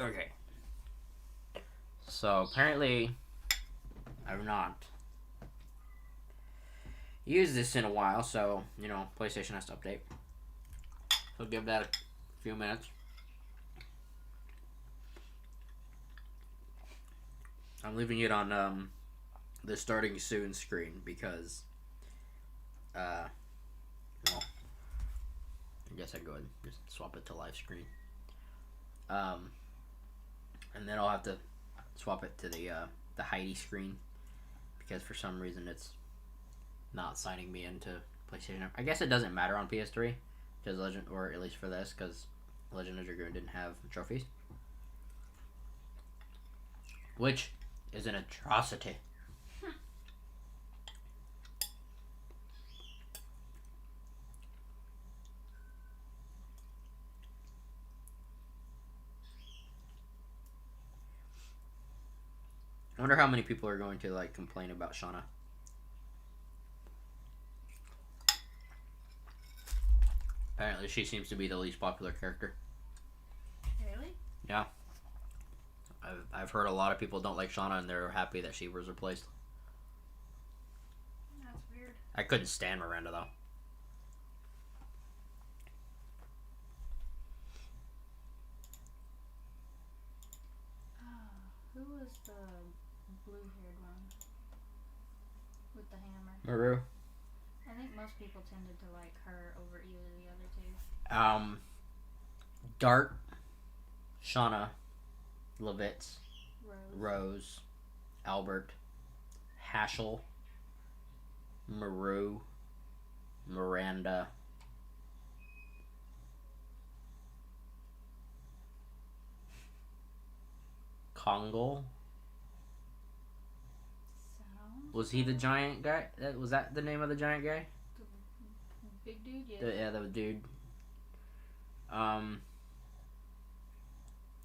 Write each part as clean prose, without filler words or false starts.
Okay. So apparently, I've not used this in a while, so you know, PlayStation has to update. So give that a few minutes. I'm leaving it on the starting soon screen because, well, I guess I'd go ahead and just swap it to live screen. And then I'll have to swap it to the Heidi screen because for some reason it's not signing me into PlayStation. I guess it doesn't matter on PS3 because Legend, or at least for this, because Legend of Dragoon didn't have trophies, which is an atrocity. I wonder how many people are going to like complain about Shauna. Apparently, she seems to be the least popular character. Really? Yeah. I've heard a lot of people don't like Shauna and they're happy that she was replaced. That's weird. I couldn't stand Miranda though. Who was the blue-haired one with the hammer? Maru. I think most people tended to like her over either of the other two. Dart, Shauna, Levitz, Rose. Albert, Haschel, Maru, Miranda, Kongol. Sounds Was he the giant guy? Was that the name of the giant guy? the big dude? Yeah. Yeah, the dude.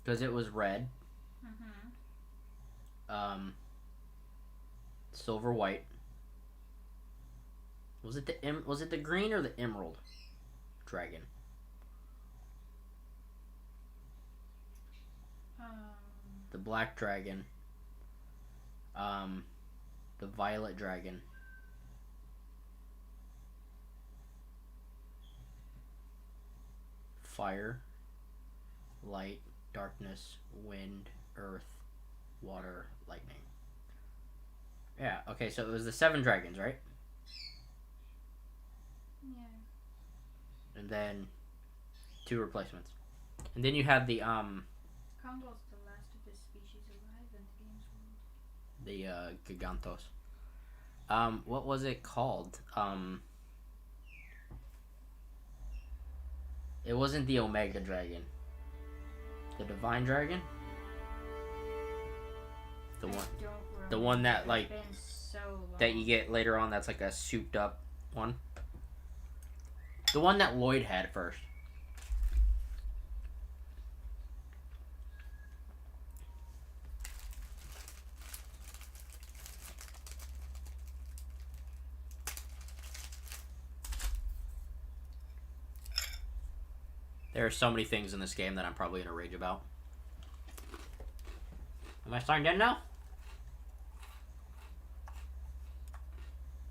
Because it was red. Mm-hmm. Silver white. Was it the green or the emerald dragon? The black dragon. The violet dragon. Fire, light, darkness, wind, earth, water, lightning. Yeah, okay, so it was the 7 dragons, right? Yeah. And then 2 replacements. And then you had the Kongol's the last of his species alive in the game's world. the Gigantos. What was it called? It wasn't the Omega Dragon. The Divine Dragon? The one that like so that you get later on that's like a souped up one. The one that Lloyd had first. There are so many things in this game that I'm probably going to rage about. Am I starting dead now?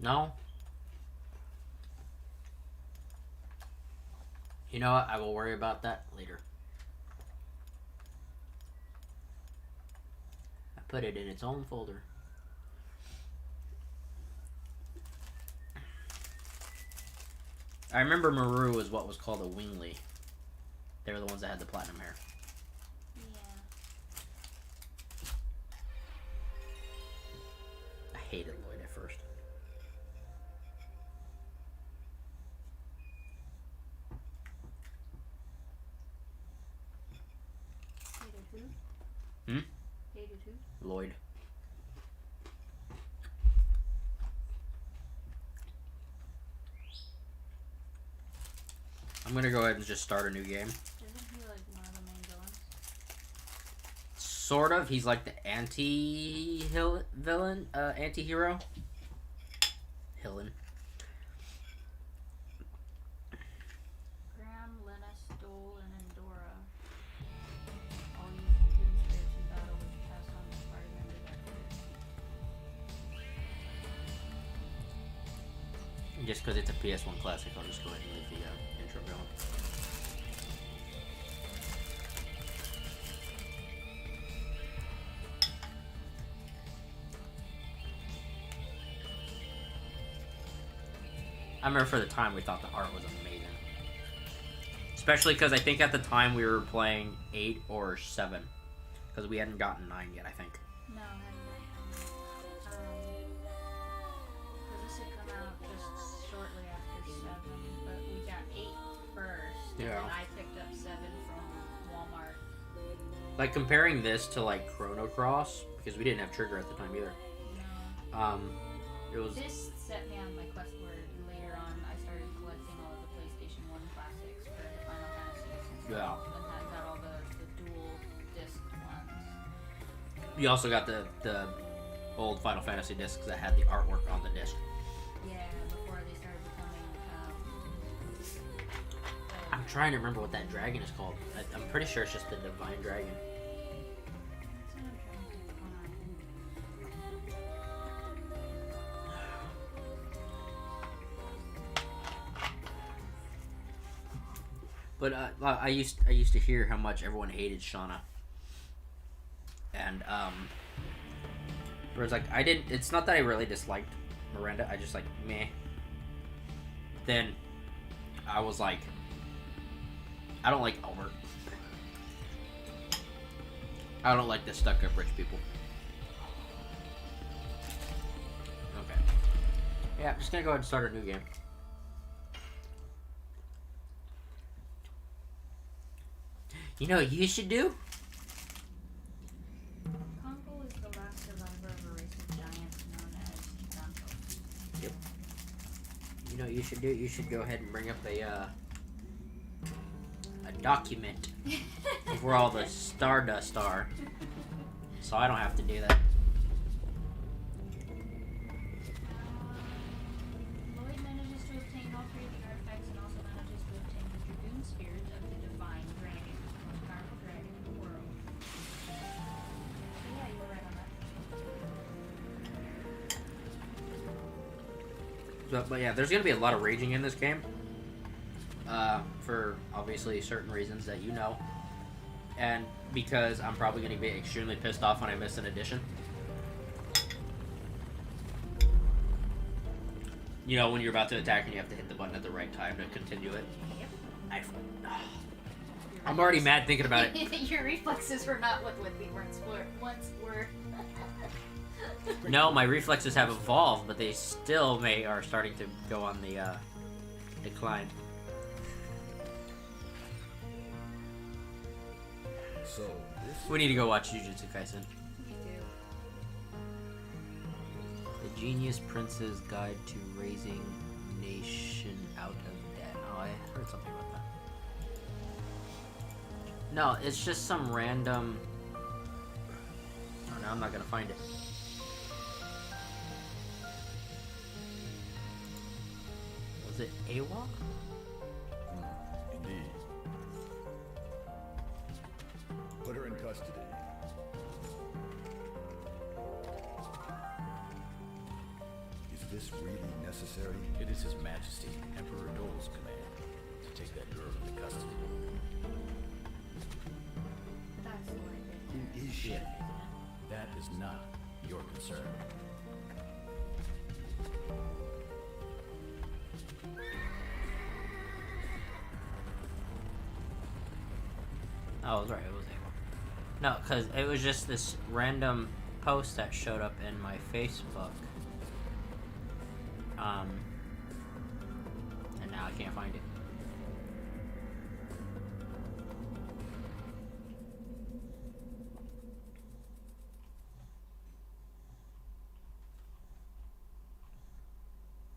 No? You know what? I will worry about that later. I put it in its own folder. I remember Maru was what was called a Wingly. They were the ones that had the platinum hair. Yeah. I hated Lloyd at first. Hated who? Hmm? Hated who? Lloyd. I'm gonna go ahead and just start a new game. Isn't he like one of the main villains? Sort of. He's like the anti-villain, anti-hero. Hillen. Graham, Lennis, Dole, and Endora all used to Just because it's a PS1 classic, I'll just go ahead and leave the intro going. I remember for the time we thought the art was amazing. Especially because I think at the time we were playing 8 or 7. Because we hadn't gotten 9 yet, I think. No, I hadn't. Because this had come out just shortly after 7, but we got 8 first. Yeah. And I picked up 7 from Walmart. Like comparing this to like Chrono Cross, because we didn't have Trigger at the time either. No. It was. This set me on my quest where later on I started collecting all of the PlayStation 1 classics for the Final Fantasy. Yeah. And I got all the dual disc ones. You also got the old Final Fantasy discs that had the artwork on the disc. Yeah, before they started becoming. I'm trying to remember what that dragon is called. I'm pretty sure it's just the Divine Dragon. That's what I'm trying to find. But I used to hear how much everyone hated Shauna. And whereas like I didn't. It's not that I really disliked Miranda. I just like meh. Then I was like, I don't like Albert. I don't like the stuck-up rich people. Okay. Yeah, I'm just gonna go ahead and start a new game. You know what you should do? Congo is the last survivor of a race of giants known as Gigantos. Yep. You know what you should do? You should go ahead and bring up a document of where all the Stardust are. So I don't have to do that. Lloyd manages to obtain all 3 of the artifacts and also manages to obtain the Dragoon spirit of the Divine Dragon, the most powerful dragon in the world. So yeah, you were right on that. But yeah, there's gonna be a lot of raging in this game. For obviously certain reasons that you know. And because I'm probably gonna be extremely pissed off when I miss an edition. You know, when you're about to attack and you have to hit the button at the right time to continue it. Yep. I'm already mad thinking about it. Your reflexes were not what they once were. No, my reflexes have evolved, but they still are starting to go on the decline. So We need to go watch Jujutsu Kaisen. Me too. The Genius Prince's Guide to Raising Nation Out of Debt. Oh, I heard something about that. No, it's just some random... Oh no, I'm not gonna find it. Was it AWOL? Indeed. Put her in custody. Is this really necessary? It is His Majesty, Emperor Dole's command to take that girl into custody. That's what I did. Who is she? That is not your concern. Oh, I was right, it was AWOL. No, because it was just this random post that showed up in my Facebook. And now I can't find it.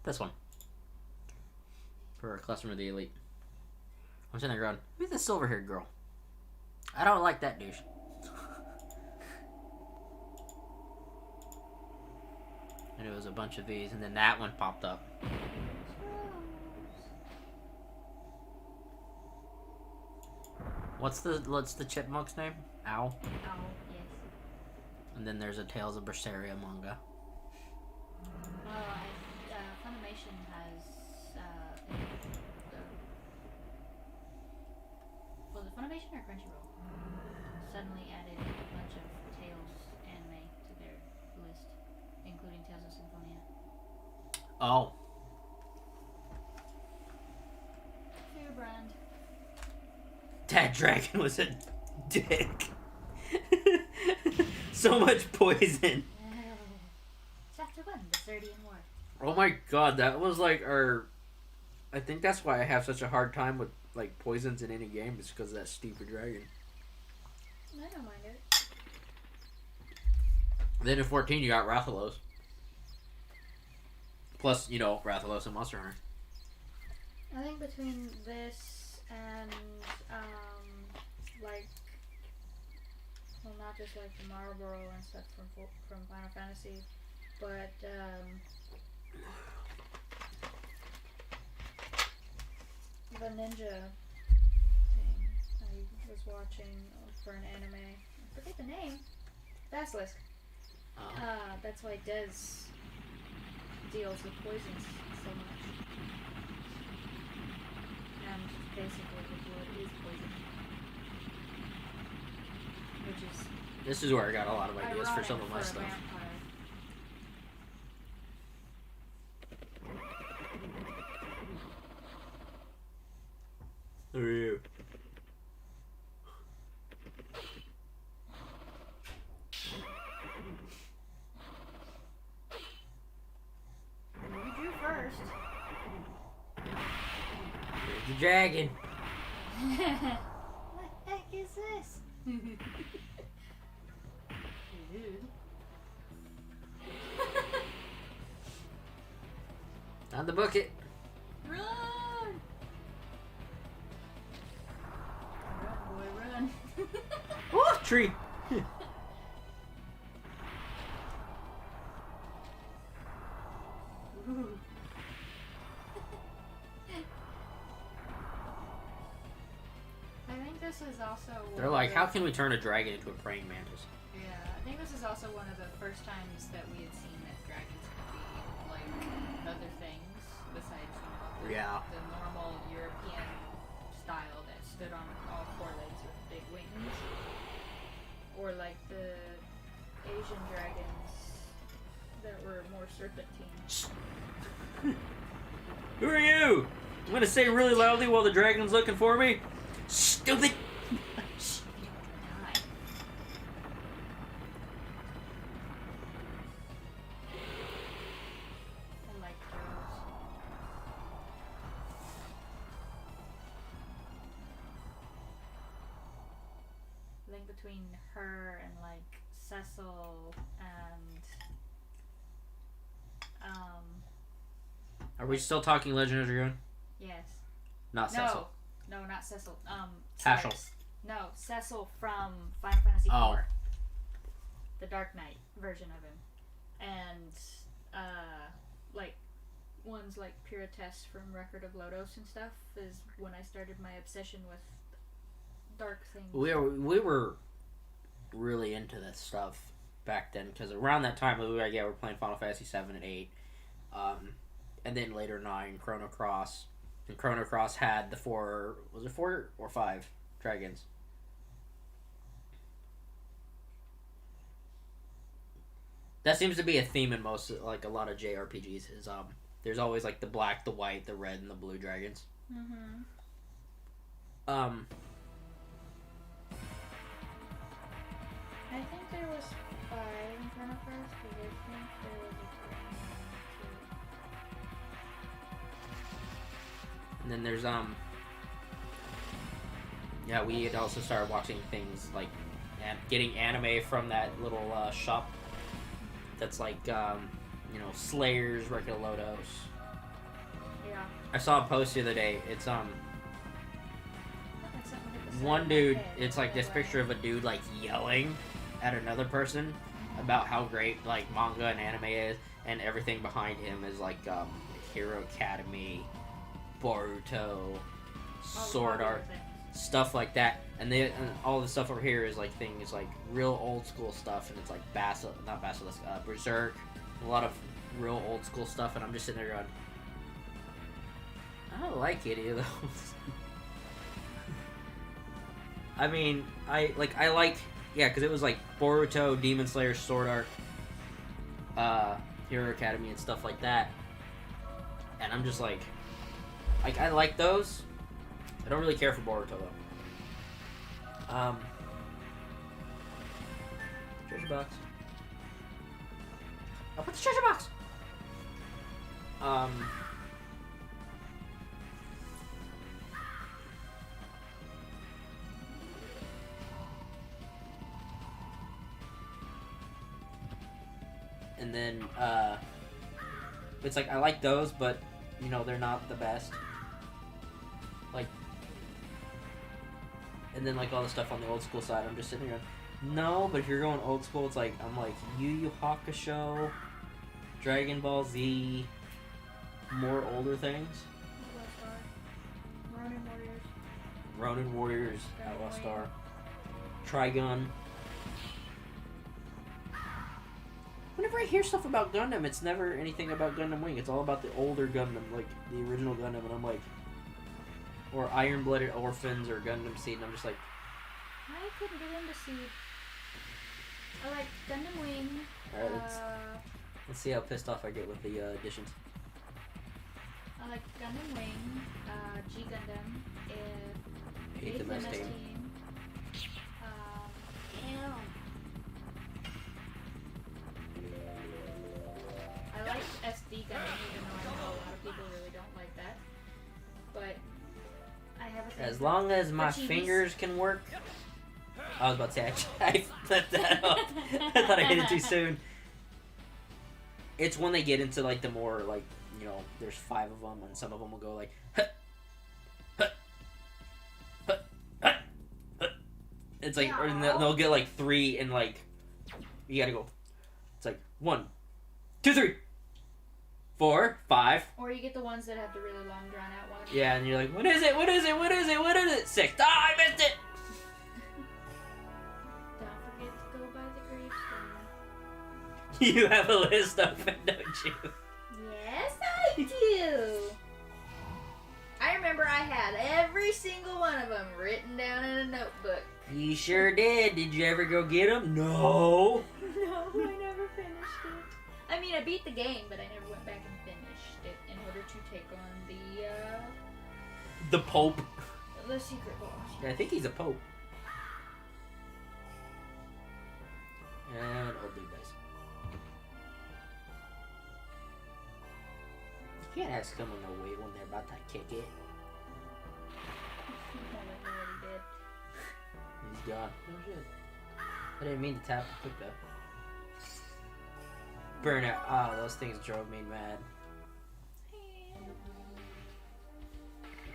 This one. For a customer of the elite. I'm sitting there going, who's the silver-haired girl? I don't like that douche. And it was a bunch of these, and then that one popped up. What's the chipmunk's name? Owl. Oh, yes. And then there's a Tales of Berseria manga. Well, Funimation has Funimation or Crunchyroll suddenly added a bunch of Tales anime to their list, including Tales of Symphonia. Oh. Fair brand. That dragon was a dick. So much poison. Chapter 1, the Serdian War. Oh my god, that was like our... I think that's why I have such a hard time with like poisons in any game, is because of that stupid dragon. I don't mind it. Then in 14 you got Rathalos. Plus, you know, Rathalos and Monster Hunter. I think between this and, like, well, not just like the Marlboro and stuff from Final Fantasy, but, the ninja thing I was watching for an anime. I forget the name. Basilisk. That's why Dez deals with poisons so much. And basically the blood is poison. Which is This is where I got a lot of ideas for some of my ironic for a stuff. vampire. Who are you? You drew first. The dragon. What the heck is this? Dude. On the bucket. Run! Run, boy, run. Oh, tree. Ooh. I think this is also They're like, how can we turn a dragon into a praying mantis? Yeah, I think this is also one of the first times that we had seen that dragons could be like other things besides, you know, the normal European style that stood on all four legs with big wings, or like the Asian dragons that were more serpentine. Who are you? I'm gonna say really loudly while the dragon's looking for me. Stupid. Die. I like those. Link between her and like Cecil and Are we still talking Legend of Dragoon? yes. Not Cecil. No, not Cecil. Haschel. No, Cecil from Final Fantasy Oh. IV. The Dark Knight version of him. And like ones like Piratess from Record of Lodos and stuff is when I started my obsession with dark things. We were really into this stuff back then, because around that time we were playing Final Fantasy 7 and 8, and then later 9 Chrono Cross, and Chrono Cross had the 4 or 5 dragons. That seems to be a theme in most, like a lot of JRPGs, is there's always like the black, the white, the red, and the blue dragons. Mm-hmm. I think there was 5 in Chrono Cross, but I think there was a total And then there's yeah, we had also started watching things like getting anime from that little shop that's like you know, Slayer's Record of Lodos. Yeah. I saw a post the other day. It's Like something hit the side one of my dude, head, it's like no this way. picture of a dude like yelling at another person about how great like manga and anime is, and everything behind him is like Hero Academy, Boruto, Sword All Art, things. stuff like that. And all the stuff over here is like things like real old school stuff, and it's like Berserk, a lot of real old school stuff, and I'm just sitting there going, I don't like any of those. I mean, I like yeah, because it was like Boruto, Demon Slayer, Sword Art, Hero Academy, and stuff like that. And I'm just like I like those. I don't really care for Boruto though. Treasure box. I'll put the treasure box. And then, it's like, I like those, but, you know, they're not the best. Like, and then, like, all the stuff on the old school side, I'm just sitting here going, no, but if you're going old school, it's like, I'm like, Yu Yu Hakusho, Dragon Ball Z, more older things. Ronin Warriors, Outlaw Star, Trigun. Whenever I hear stuff about Gundam, it's never anything about Gundam Wing. It's all about the older Gundam, like the original Gundam, and I'm like, or Iron-Blooded Orphans or Gundam Seed, and I'm just like, I couldn't get into Seed. I like Gundam Wing. Alright, let's see how pissed off I get with the additions. I like Gundam Wing, G Gundam, 8th MS Team. I like SD Gundam, even though I know a lot of people really don't like that. But I have a thing As long as my fingers can work. I was about to say, I flipped that up. I thought I hit it too soon. It's when they get into like the more like, you know, there's 5 of them, and some of them will go like, it's like, or they'll get like 3, and like, you gotta go. It's like 1, 2, 3, 4, 5. Or you get the ones that have the really long, drawn out ones. Yeah, and you're like, what is it? What is it? What is it? What is it? 6. Ah, I missed it. Don't forget to go by the gravestone. You have a list open, don't you? Yes, I do. I remember I had every single one of them written down in a notebook. You sure did. Did you ever go get them? No. No, I never finished it. I mean, I beat the game, but I never went back and finished it in order to take on the Pope. the secret boss. Yeah, I think he's a Pope. And old dude dies. You can't ask someone to wait when they're about to kick it. He's gone. Oh shit. I didn't mean to tap the quick though. Burnout. Ah, those things drove me mad.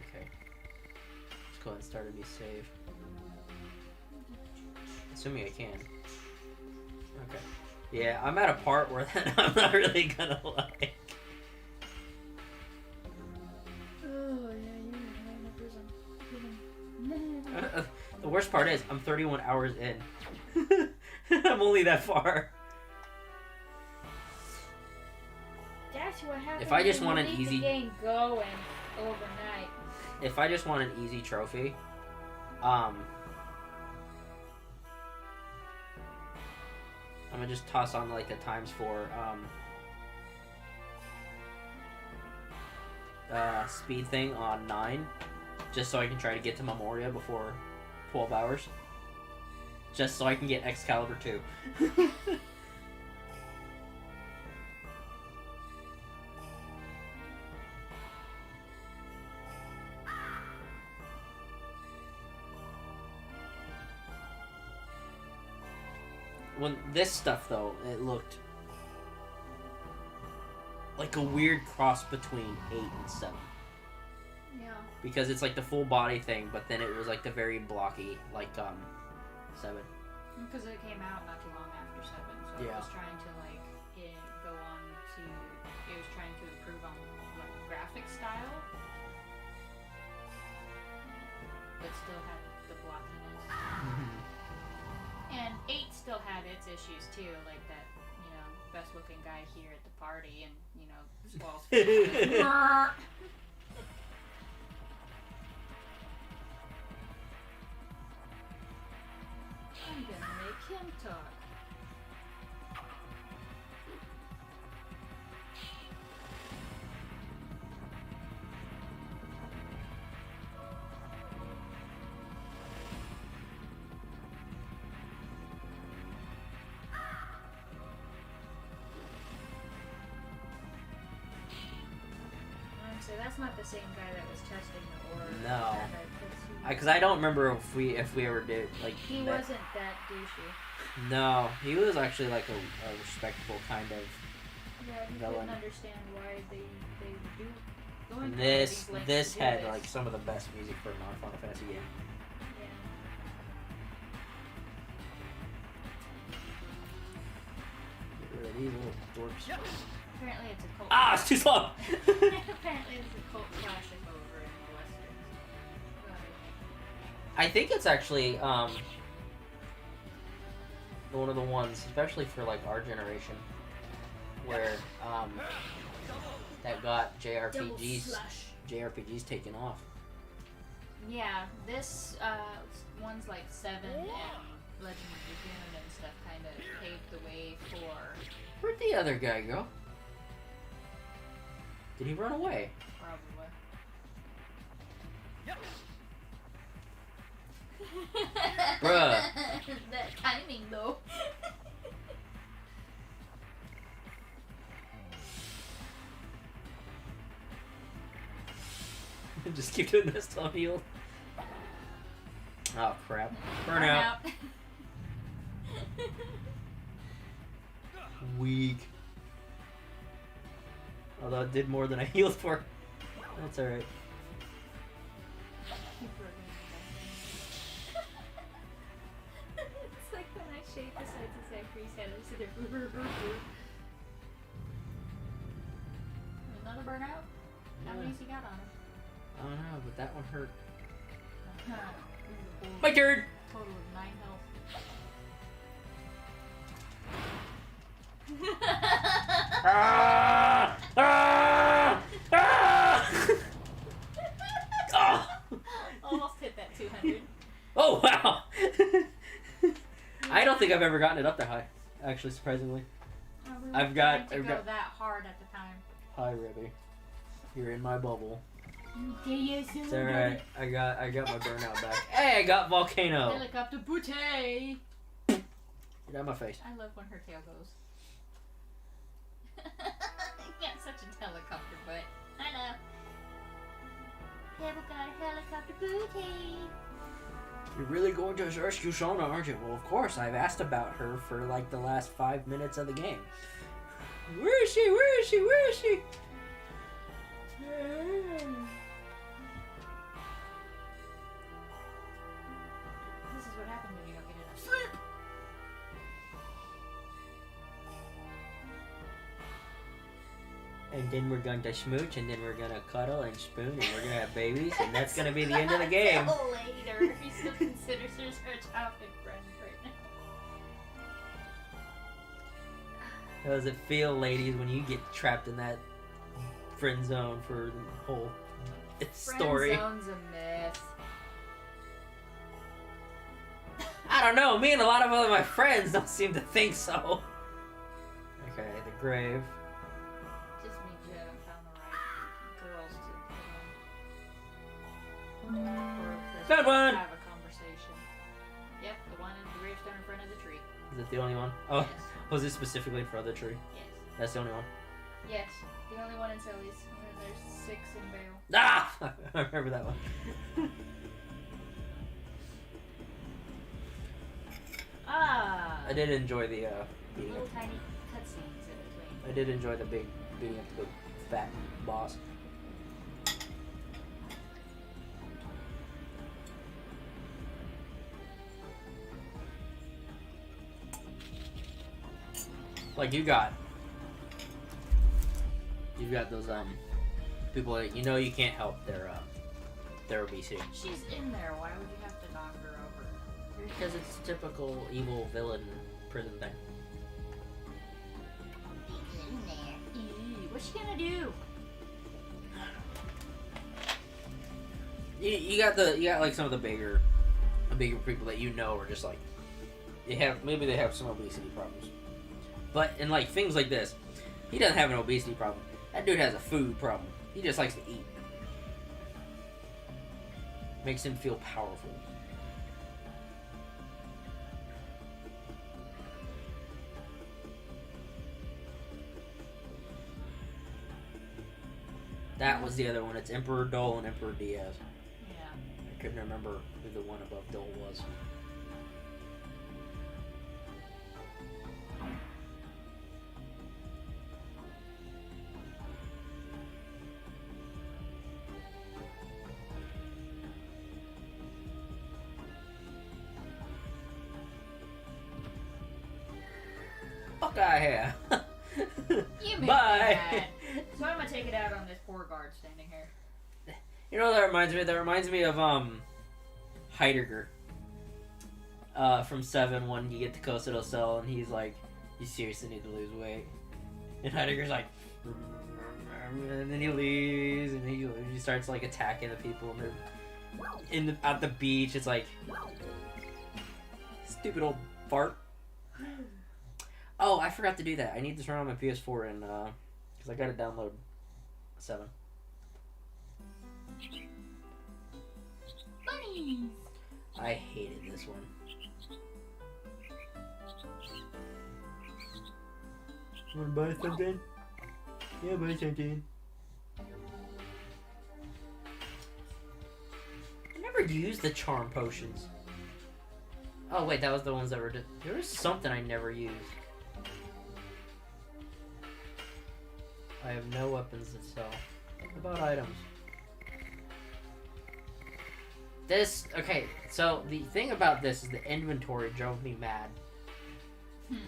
Okay. Let's go ahead and start a new save. Assuming I can. Okay. Yeah, I'm at a part where I'm not really gonna like. Oh, yeah, you're in prison. The worst part is, I'm 31 hours in. I'm only that far. That's what happens. If I just when want you an leave easy, the game going overnight. if I just want an easy trophy, I'm gonna just toss on like the ×4 speed thing on 9, just so I can try to get to Memoria before 12 hours. Just so I can get Excalibur 2. When this stuff though, it looked like a weird cross between 8 and 7. Yeah. Because it's like the full body thing, but then it was like the very blocky, like 7. Because it came out not too long after 7, so Yeah. it was trying to like go on to. It was trying to improve on like graphic style, but still had the blockiness. And 8 still had its issues too, like that, you know, best looking guy here at the party, and you know, Squall's I'm gonna make him talk. So that's not the same guy that was testing the orb. No. Because I don't remember if we ever did like. He wasn't that douchey. No, he was actually like a respectful kind of. Yeah, he villain. couldn't understand why they do. Going This had like some of the best music for a non-Final Fantasy game. Yeah. Get rid of these little dorks. Apparently it's a cult. Ah, it's too slow. Apparently it's a cult classic over in the Western. I think it's actually one of the ones, especially for like our generation, where that got JRPGs taken off. Yeah, this ones like 7 and Legend of Dragoon and stuff kind of paved the way for. Where'd the other guy go? Did he run away? Probably. Bruh. That timing though. Just keep doing this till I'm healed. Oh crap. Burnout. Weak. Although it did more than I healed for. That's alright. It's like when I shake the sides of Zachary's head, I sit there. Another burnout? How many's he got on him? I don't know, but that one hurt. Uh-huh. My turn! Total of 9 health. Ah! Ah! Ah! Ah! Almost hit that 200. Oh wow! I don't think I've ever gotten it up that high. Actually, surprisingly. I've got go that hard at the time. Hi, Ribby. You're in my bubble. It's It's alright. I got my burnout back. Hey, I got volcano. Helicopter booty. Get out of my face. I love when her tail goes. You got such a helicopter butt. I know. People got a helicopter booty. You're really going to rescue Sona, aren't you? Well, of course. I've asked about her for like the last 5 minutes of the game. Where is she? Where is she? Where is she? This is what happens when you don't get enough sleep. And then we're going to smooch, and then we're going to cuddle and spoon, and we're going to have babies, and that's going to be the end of the game. Later, he still considers her a childhood friend right now. How does it feel, ladies, when you get trapped in that friend zone for the whole story? Friend zone's a myth. I don't know. Me and a lot of other my friends don't seem to think so. Okay, the grave. Just means you haven't found the right girls to put on. Or Found one! have a conversation. Yep, the one in the gravestone in front of the tree. Is it the only one? Oh, Yes. was it specifically for other tree? Yes. That's the only one. Yes. The only one in Sully's. And then there's 6 in Vale. Ah! I remember that one. Ah! I did enjoy the beating Little up. tiny cutscenes in between. I did enjoy the big beating up the fat boss. Like you've got those people that you know you can't help their obesity. She's in there. Why would you have to knock her over? Because it's typical evil villain prison thing. In there. Ew, what's she gonna do? You got like some of the bigger people that you know are just like maybe they have some obesity problems. But in like things like this, he doesn't have an obesity problem. That dude has a food problem. He just likes to eat. Makes him feel powerful. That was the other one. It's Emperor Dole and Emperor Diaz. Yeah. I couldn't remember who the one above Dole was. Fuck I have. You made Bye. me mad. So I'm gonna take it out on this poor guard standing here. You know what that reminds me? That reminds me of Heidegger. From 7 when you get to Costa del Sol and he's like, you seriously need to lose weight. And Heidegger's like, and then he leaves and he starts like attacking the people and they're at the beach. It's like, stupid old fart. Oh, I forgot to do that. I need to turn on my PS4 and because I gotta download 7. Bunnies! I hated this one. Wanna buy something? Yeah, buy something. I never used the charm potions. Oh wait, that was the ones that were. There was something I never used. I have no weapons to sell. What about items? This, okay, so the thing about this is the inventory drove me mad.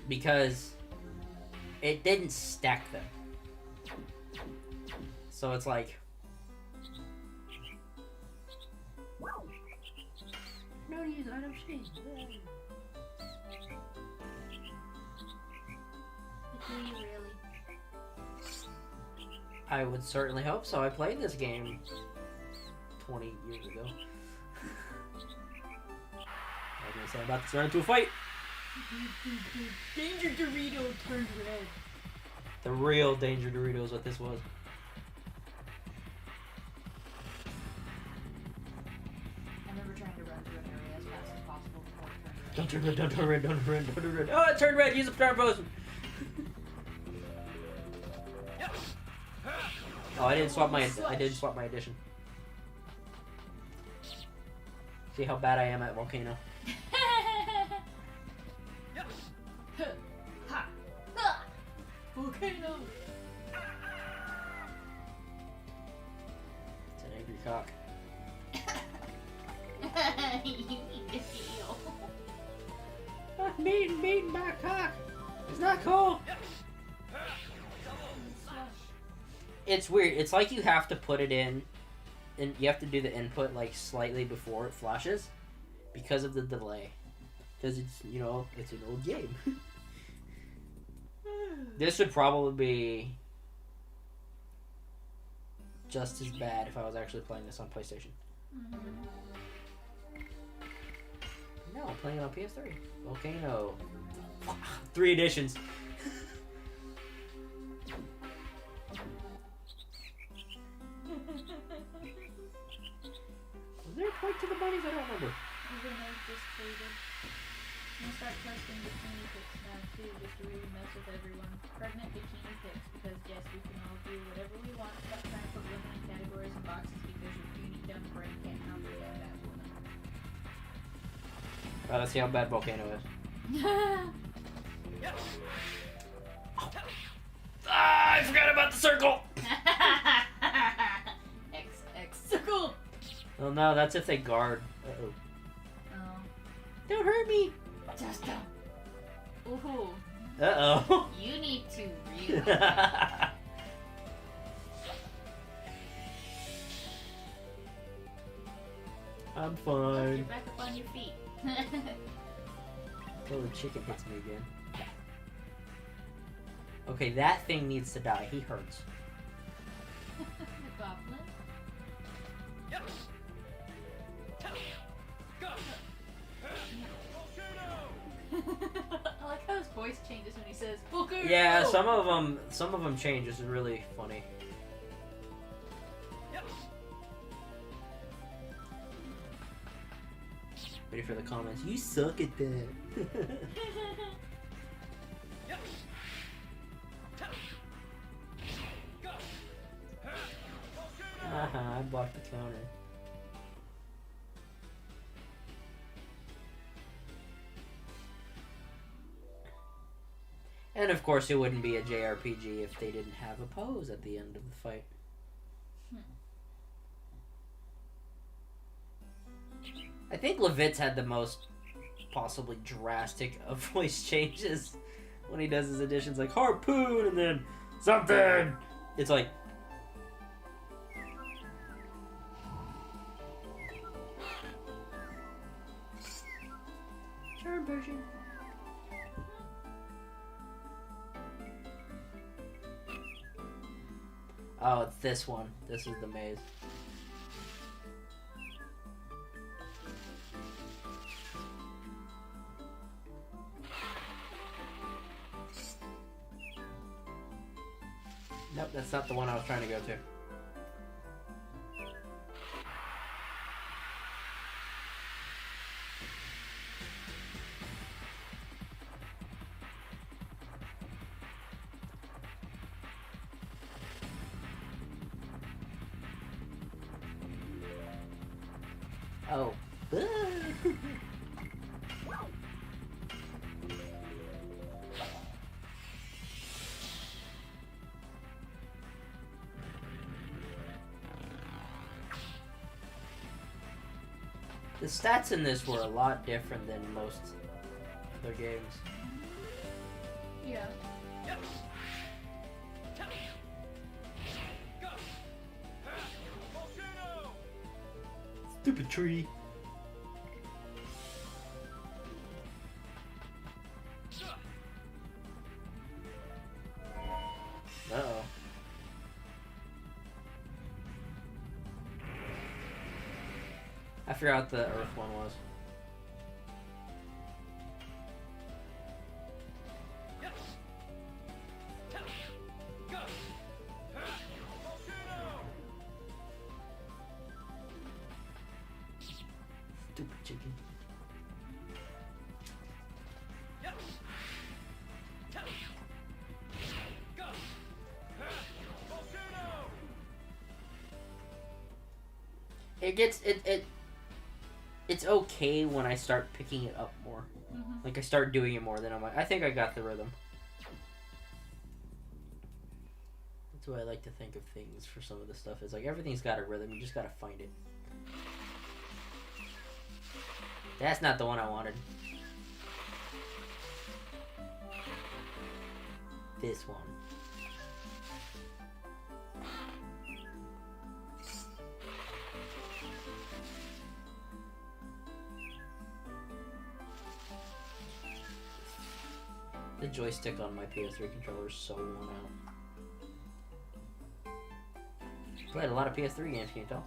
Because it didn't stack them. So it's like... No use item sheet. Do you really? I would certainly hope so. I played this game 20 years ago. I was gonna say I'm about to turn into a fight. Danger Dorito turned red. The real Danger Dorito is what this was. I remember trying to run through an area as fast as possible before it turned red. Don't turn red, don't turn red, don't turn red, don't turn red. Oh, it turned red. Use the turn potion. Oh, I didn't swap my addition. See how bad I am at Volcano. Ha! Ha! Volcano! It's an angry cock. You need to heal. I'm beaten by a cock. It's not cool. It's weird. It's like you have to put it in, and you have to do the input like slightly before it flashes, because of the delay. Because it's, you know, it's an old game. This would probably be just as bad if I was actually playing this on PlayStation. No, I'm playing it on PS3. Volcano. 3 editions. Was there a point to the bunnies? I don't remember. Even though just traded. I'm gonna start trusting bikini pics now too, just to really mess with everyone. Pregnant bikini pics, because yes, we can all do whatever we want. Stop trying to put women in categories and boxes because your puny dumb brain can't comprehend that woman. Let's see how bad Volcano is. Ah, I forgot about the circle! X circle! Oh no, that's if they guard. Uh-oh. Oh. Don't hurt me! Just don't. Ooh. Uh-oh. You need to really. I'm Look, fine. you're back up on your feet. Until the chicken hits me again. Okay, that thing needs to die. He hurts. The goblin. Yeah, some of them change. It's really funny. Ready for the comments. You suck at that. Haha, I blocked the counter. And of course, it wouldn't be a JRPG if they didn't have a pose at the end of the fight. I think Levitz had the most possibly drastic of voice changes when he does his additions, like harpoon and then something. It's like. Turn version. Oh, it's this one. This is the maze. Nope, that's not the one I was trying to go to. Oh. The stats in this were a lot different than most other games. Yeah. Stupid tree. Uh-oh. I forgot what the Earth one was. Stupid chicken. It's okay when I start picking it up more. Mm-hmm. Like I start doing it more, then I'm like, I think I got the rhythm. That's the way I like to think of things for some of the stuff. It's like everything's got a rhythm, you just gotta find it. That's not the one I wanted. This one. The joystick on my PS3 controller is so worn out. Played a lot of PS3 games, can you tell?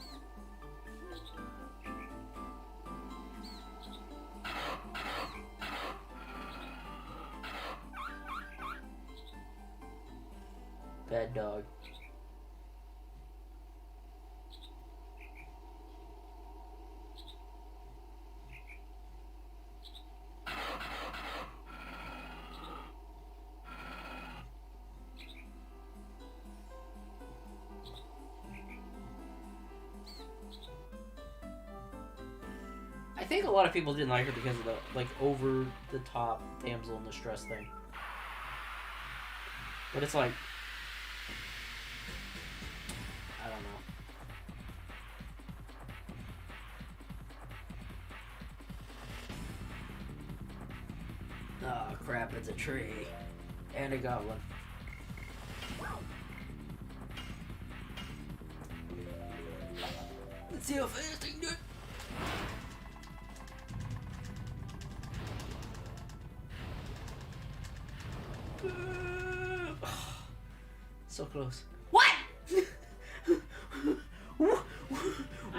Bad dog. I think a lot of people didn't like her because of the like over the top damsel in distress thing. But it's like I don't know. Oh crap, it's a tree. And a goblin. Let's see how fast I can do it. So close. What? What?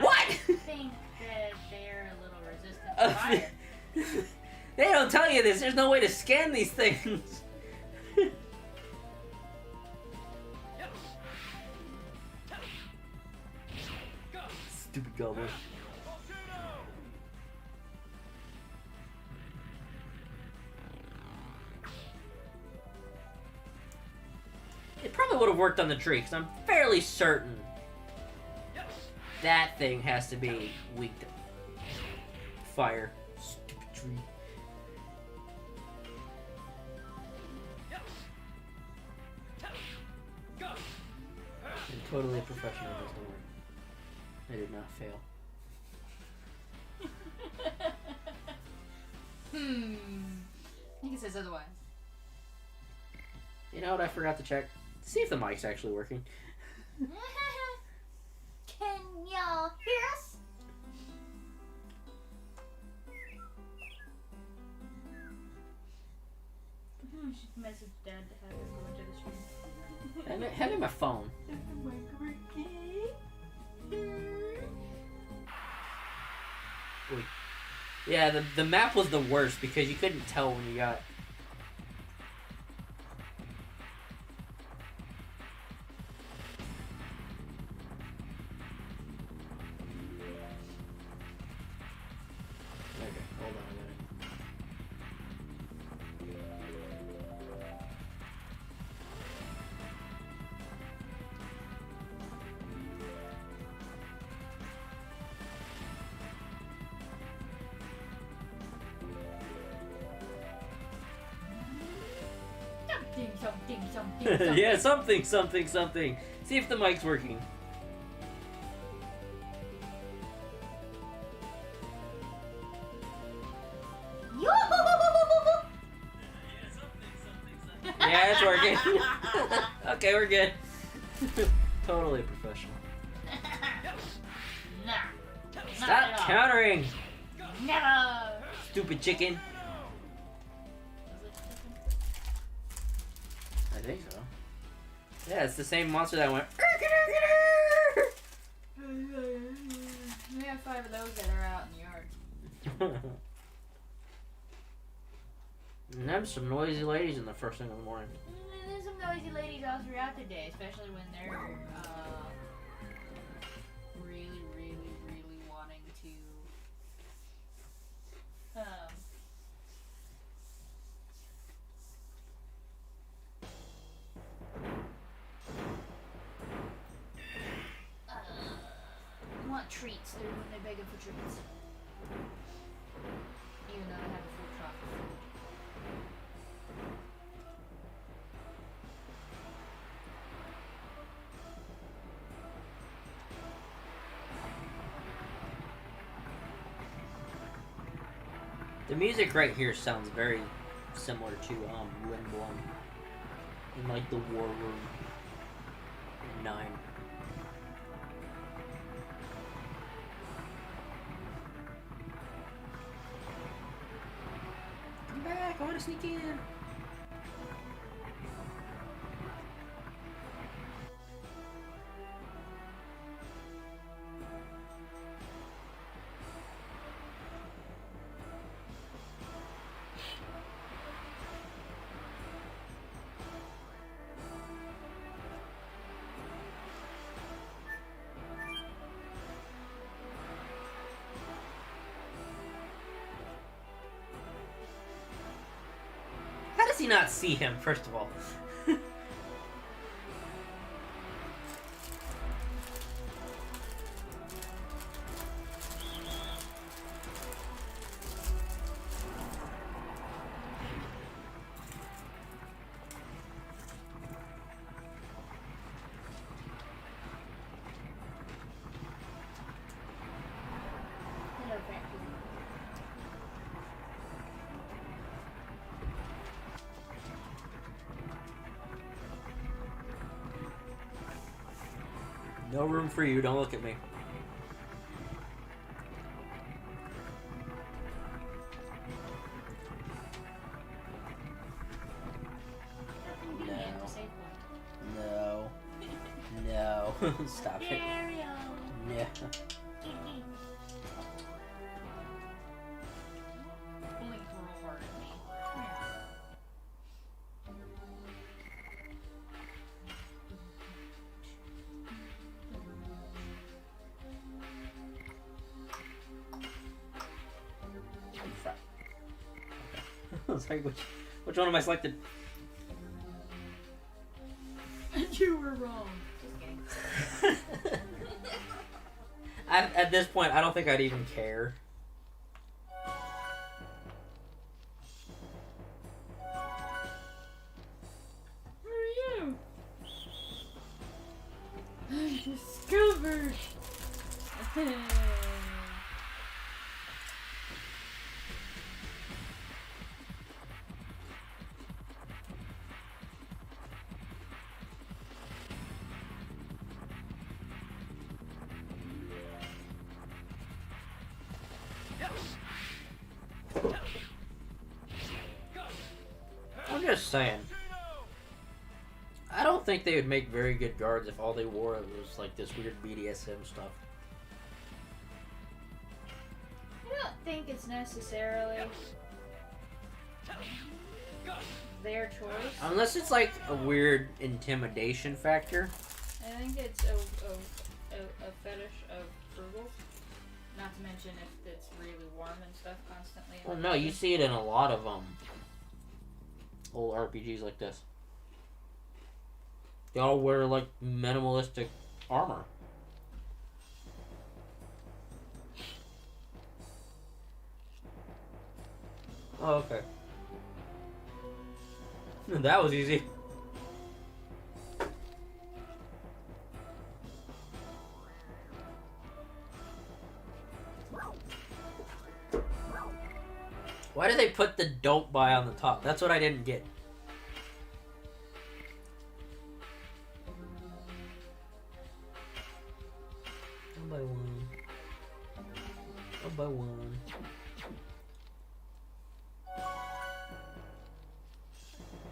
I think that they're a little resistant to fire. They don't tell you this. There's no way to scan these things. Stupid goblin. It probably would have worked on the tree, because I'm fairly certain that thing has to be weak to fire. Stupid tree. I'm totally a professional at this, don't worry. I did not fail. I think it says otherwise. You know what I forgot to check? See if the mic's actually working. Can y'all hear us? I should message Dad to have him go into the stream. Hand me my phone. Wait. Yeah, the map was the worst because you couldn't tell when you got... Okay, hold on a minute. Something. Yeah, something. See if the mic's working. Yeah, it's working. Okay, we're good. Totally professional. Nah. Stop countering! Never. Stupid chicken. I think so. Yeah, it's the same monster that went. We have 5 of those that are out in the yard. And them some noisy ladies in the first thing in the morning. There's some noisy ladies all throughout the day, especially when they're really, really, really wanting to want treats. They're when they're begging for treats. Even though they have a full truck. The music right here sounds very similar to Windblown in like the War Room 9. Come back, I want to sneak in. How does he not see him, first of all? Hello, Frankie. No room for you, don't look at me. Convenient to save one. No. No. Stop it. Mario. Yeah. Only throw hard at me. Come here. was like, which one am I selected? And you were wrong. Just kidding. At this point, I don't think I'd even care. Where are you? I discovered. I'm just saying. I don't think they would make very good guards if all they wore was like this weird BDSM stuff. I don't think it's necessarily their choice. Unless it's like a weird intimidation factor. I think it's a fetish of frugal. Not to mention if it's really warm and stuff constantly. Well, no, you see it in a lot of old RPGs like this. They all wear like minimalistic armor. Oh, okay. That was easy. Why did they put the don't buy on the top? That's what I didn't get. One by one. One by one. I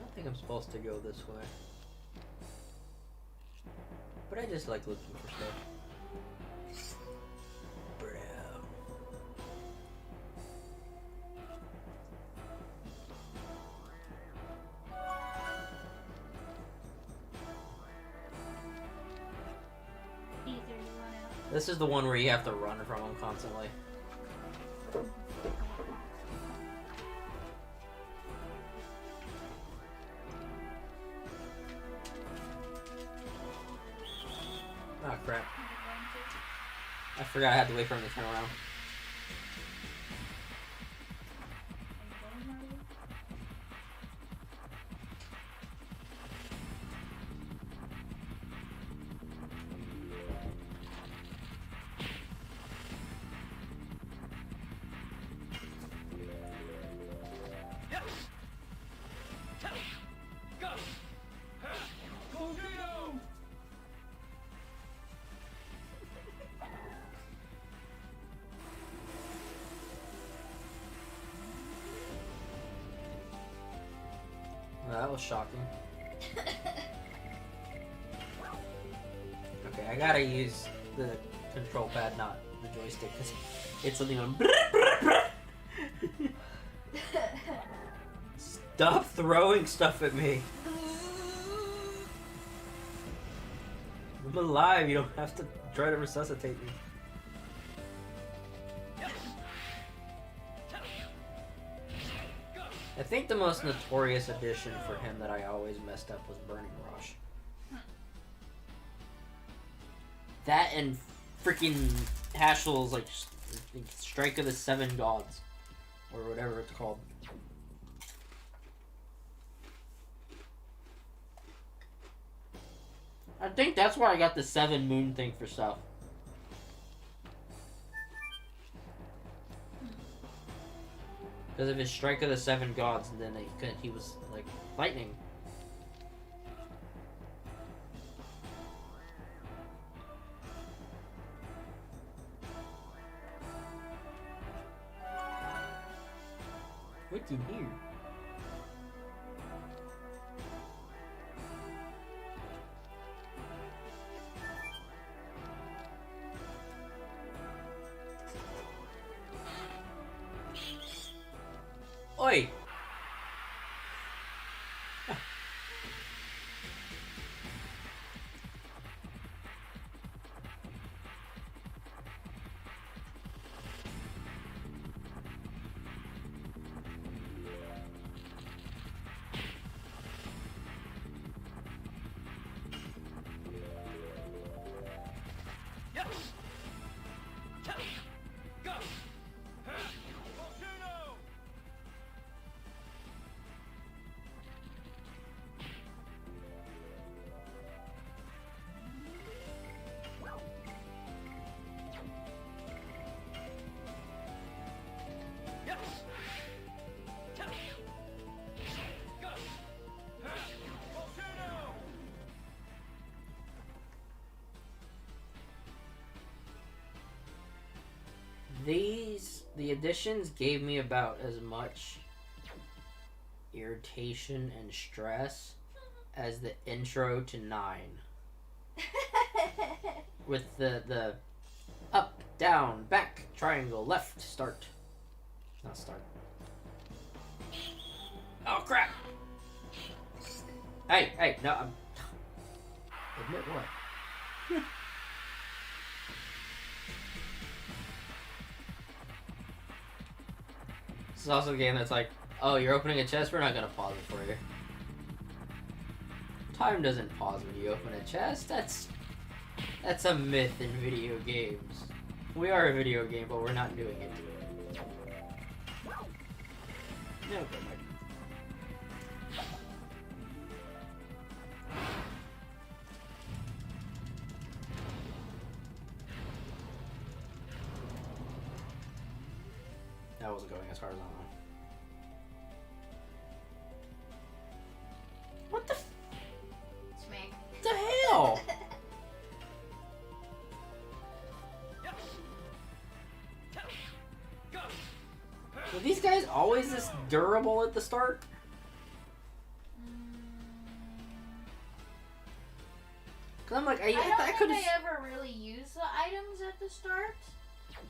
don't think I'm supposed to go this way. But I just like looking for stuff. This is the one where you have to run from them constantly. Oh crap. I forgot I had to wait for him to turn around. That was shocking. Okay, I gotta use the control pad, not the joystick, because it's something on. Stop throwing stuff at me. I'm alive, you don't have to try to resuscitate me. I think the most notorious addition for him that I always messed up was Burning Rush. That and freaking Hashel's like Strike of the Seven Gods, or whatever it's called. I think that's where I got the 7 moon thing for stuff. Because of his Strike of the Seven Gods, and then he was like lightning. What's in here? Oi! the additions gave me about as much irritation and stress as the intro to 9. With the up, down, back, triangle, left, start. Not start. Oh crap! Hey, no, I'm... Admit what? This is also a game that's like, oh, you're opening a chest, we're not gonna pause it for you. Time doesn't pause when you open a chest. That's a myth in video games. We are a video game, but we're not doing it. No, good Mike. That wasn't going as hard as I wanted. What the Smack. the hell? Were these guys always this durable at the start? Cause I'm like, I don't could think have. I ever really used the items at the start.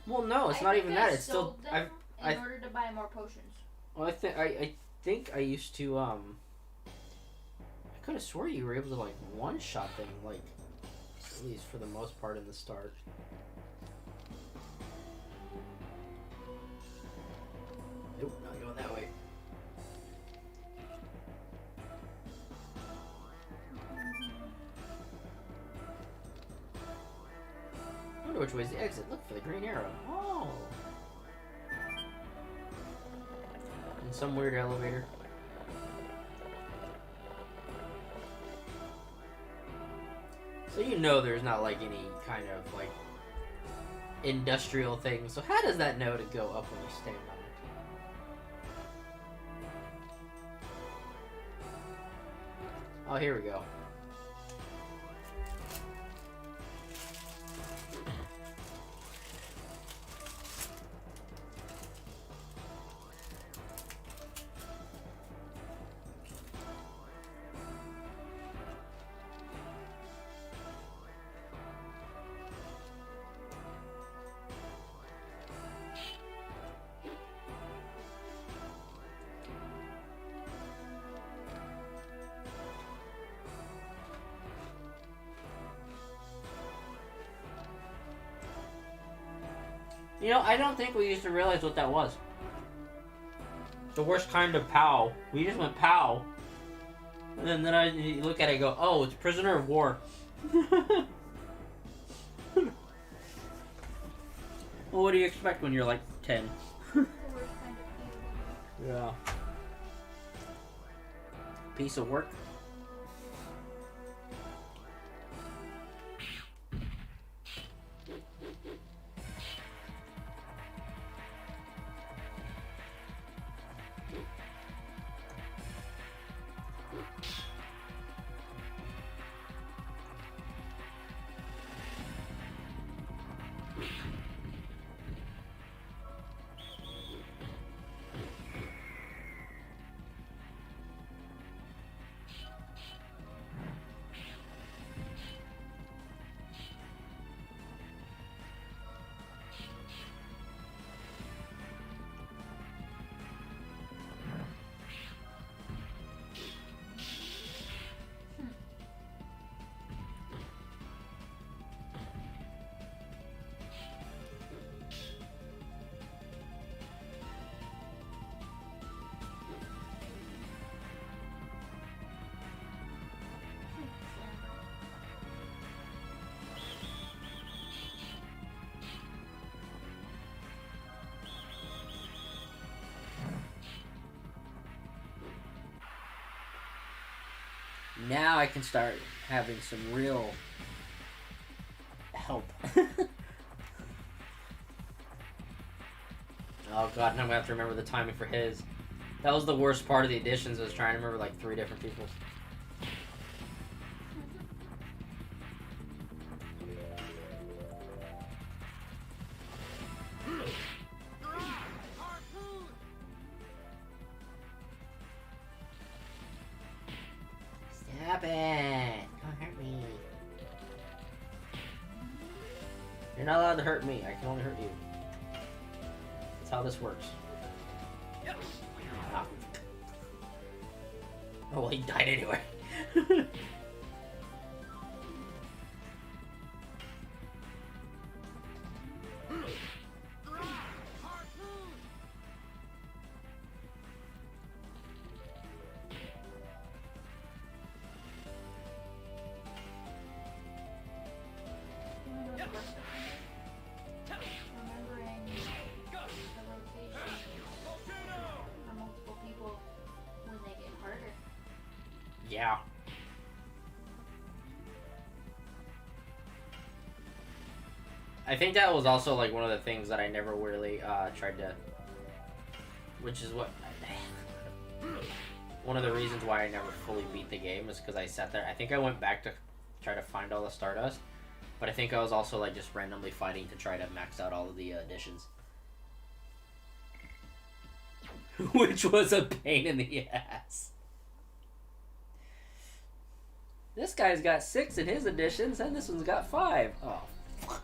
Well, no, it's not even that. It's still. In order to buy more potions. Well, I think I used to I could have swore you were able to like one-shot them, like at least for the most part in the start. Nope, not going that way. I wonder which way's the exit. Look for the green arrow. Oh. In some weird elevator. So you know there's not like any kind of like industrial thing. So how does that know to go up when you stand on it? Oh, here we go. You know, I don't think we used to realize what that was. The worst kind of POW. We just went POW. And then I look at it and go, oh, it's prisoner of war. Well, what do you expect when you're like 10? Yeah. Piece of work. Now I can start having some real help. Oh god, now I'm gonna have to remember the timing for his. That was the worst part of the additions, was trying to remember like 3 different people. Stop it! Don't hurt me. You're not allowed to hurt me. I can only hurt you. That's how this works. Ah. Oh, well, he died anyway. Remembering the rotation for multiple people when they get harder. Yeah. I think that was also like one of the things that I never really tried to, which is what one of the reasons why I never fully beat the game is because I sat there. I think I went back to try to find all the Stardust, but I think I was also like just randomly fighting to try to max out all of the additions. Which was a pain in the ass. This guy's got 6 in his additions, and this one's got 5. Oh, fuck.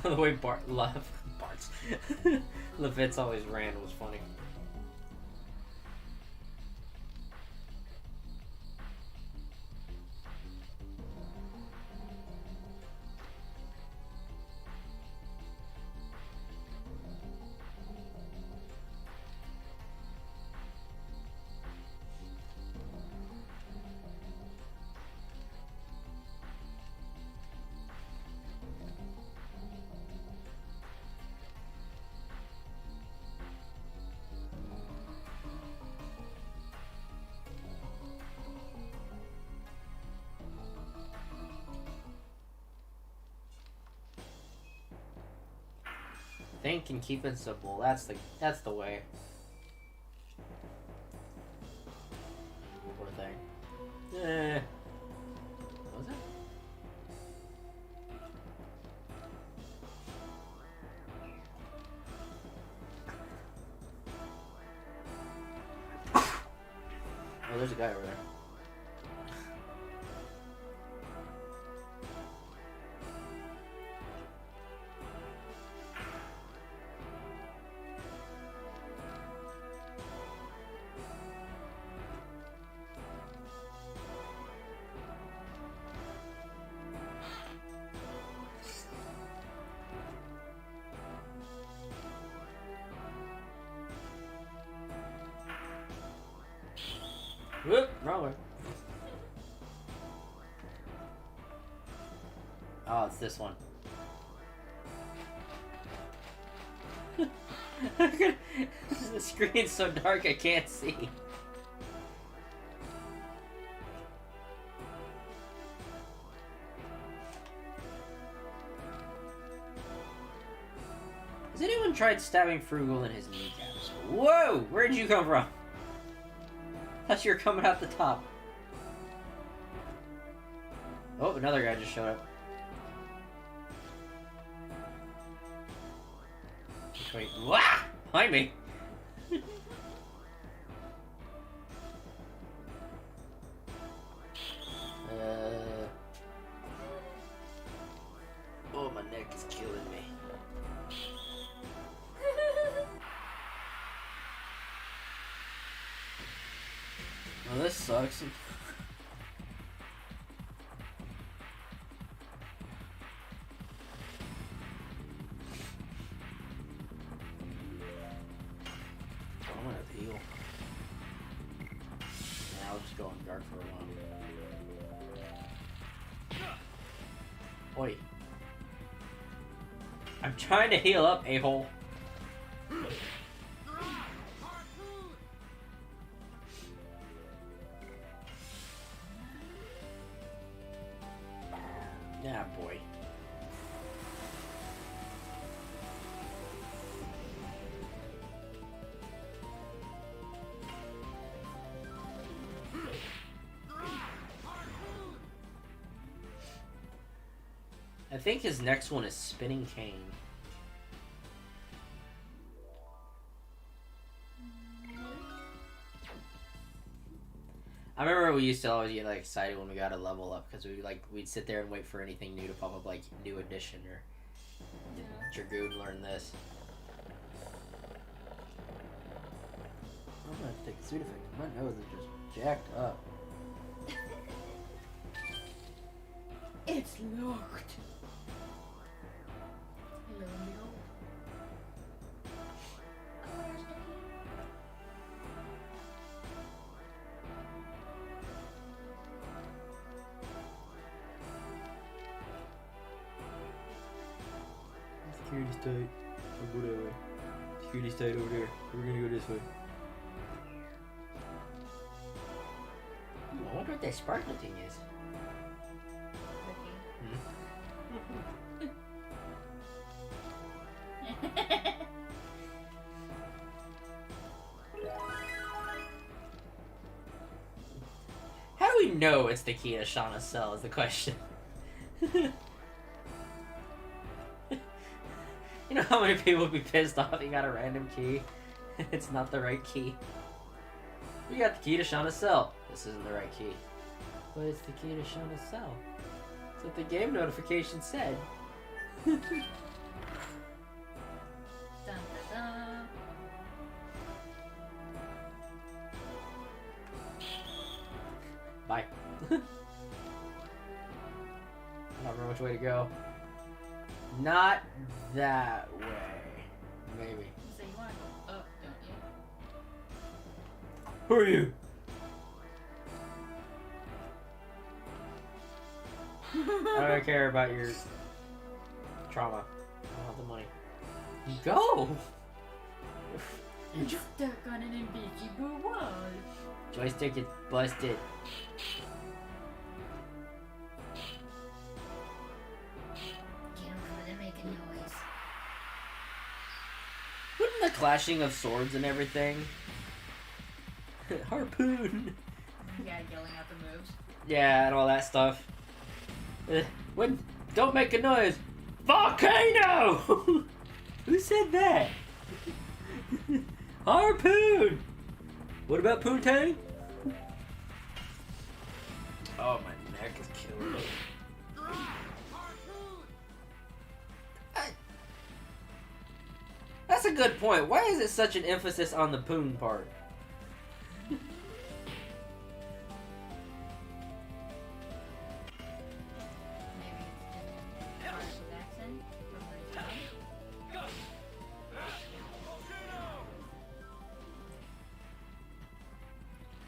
The way Levitz always ran was funny. Think and keep it simple. That's the way. Poor thing. Was it? Oh, there's a guy over there. Whoop, wrong way. Oh, it's this one. The screen's so dark I can't see. Has anyone tried stabbing Frugal in his kneecaps? Whoa! Where'd you come from? Thought you were coming out the top. Oh, another guy just showed up. Wait, wah! Behind me! Oh, my neck is killing me. Well, this sucks. I'm gonna heal. Yeah, I'll just go on guard for a while. Oi. I'm trying to heal up, a-hole. Yeah, boy. I think his next one is Spinning Cane. I remember we used to always get like excited when we got a level up because we'd sit there and wait for anything new to pop up, like new edition or Dragoon learn this. I'm gonna have to take a Sudafed. My nose is just jacked up. It's locked. Hello, Leo. Security's tight. I'll go that way. Security's tight over there. We're gonna go this way. I wonder what that sparkly thing is. How do we know it's the key to Shauna's cell is the question. You know how many people would be pissed off you got a random key? It's not the right key. You got the key to Shauna's cell. This isn't the right key. But it's the key to Shauna's cell. That's what the game notification said. Dun, dun, dun. Bye. I don't remember which way to go. Not that way. Maybe. So you want to go up, don't you? Who are you? I don't care about your trauma. I don't have the money. Go! You're stuck on an invisible wall. Joystick is busted. Can't really make a noise. Wouldn't the clashing of swords and everything? Harpoon! Yeah, yelling out the moves. Yeah, and all that stuff. When don't make a noise. Volcano! Who said that? Harpoon! What about Poontang? Oh, my neck is killing me. That's a good point. Why is it such an emphasis on the poon part?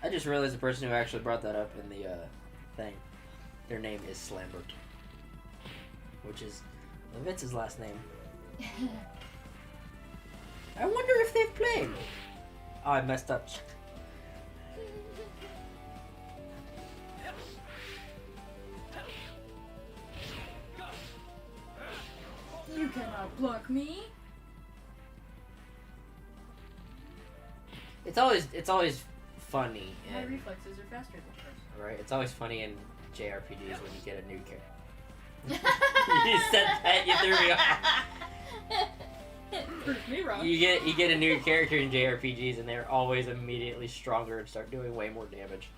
I just realized the person who actually brought that up in the thing, their name is Slambert, which is Levitz's last name. I wonder if they've played. Oh, I messed up. You cannot block me. It's always funny. My reflexes are faster than yours. Right? It's always funny in JRPGs when you get a new character. You said that, you threw me off. Prove me wrong. You get a new character in JRPGs and they're always immediately stronger and start doing way more damage.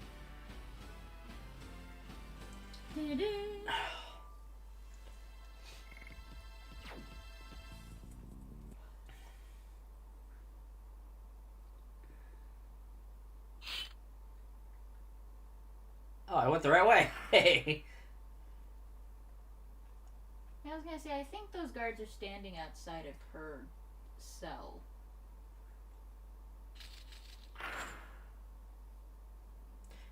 Oh, I went the right way. Hey. I was gonna say, I think those guards are standing outside of her cell.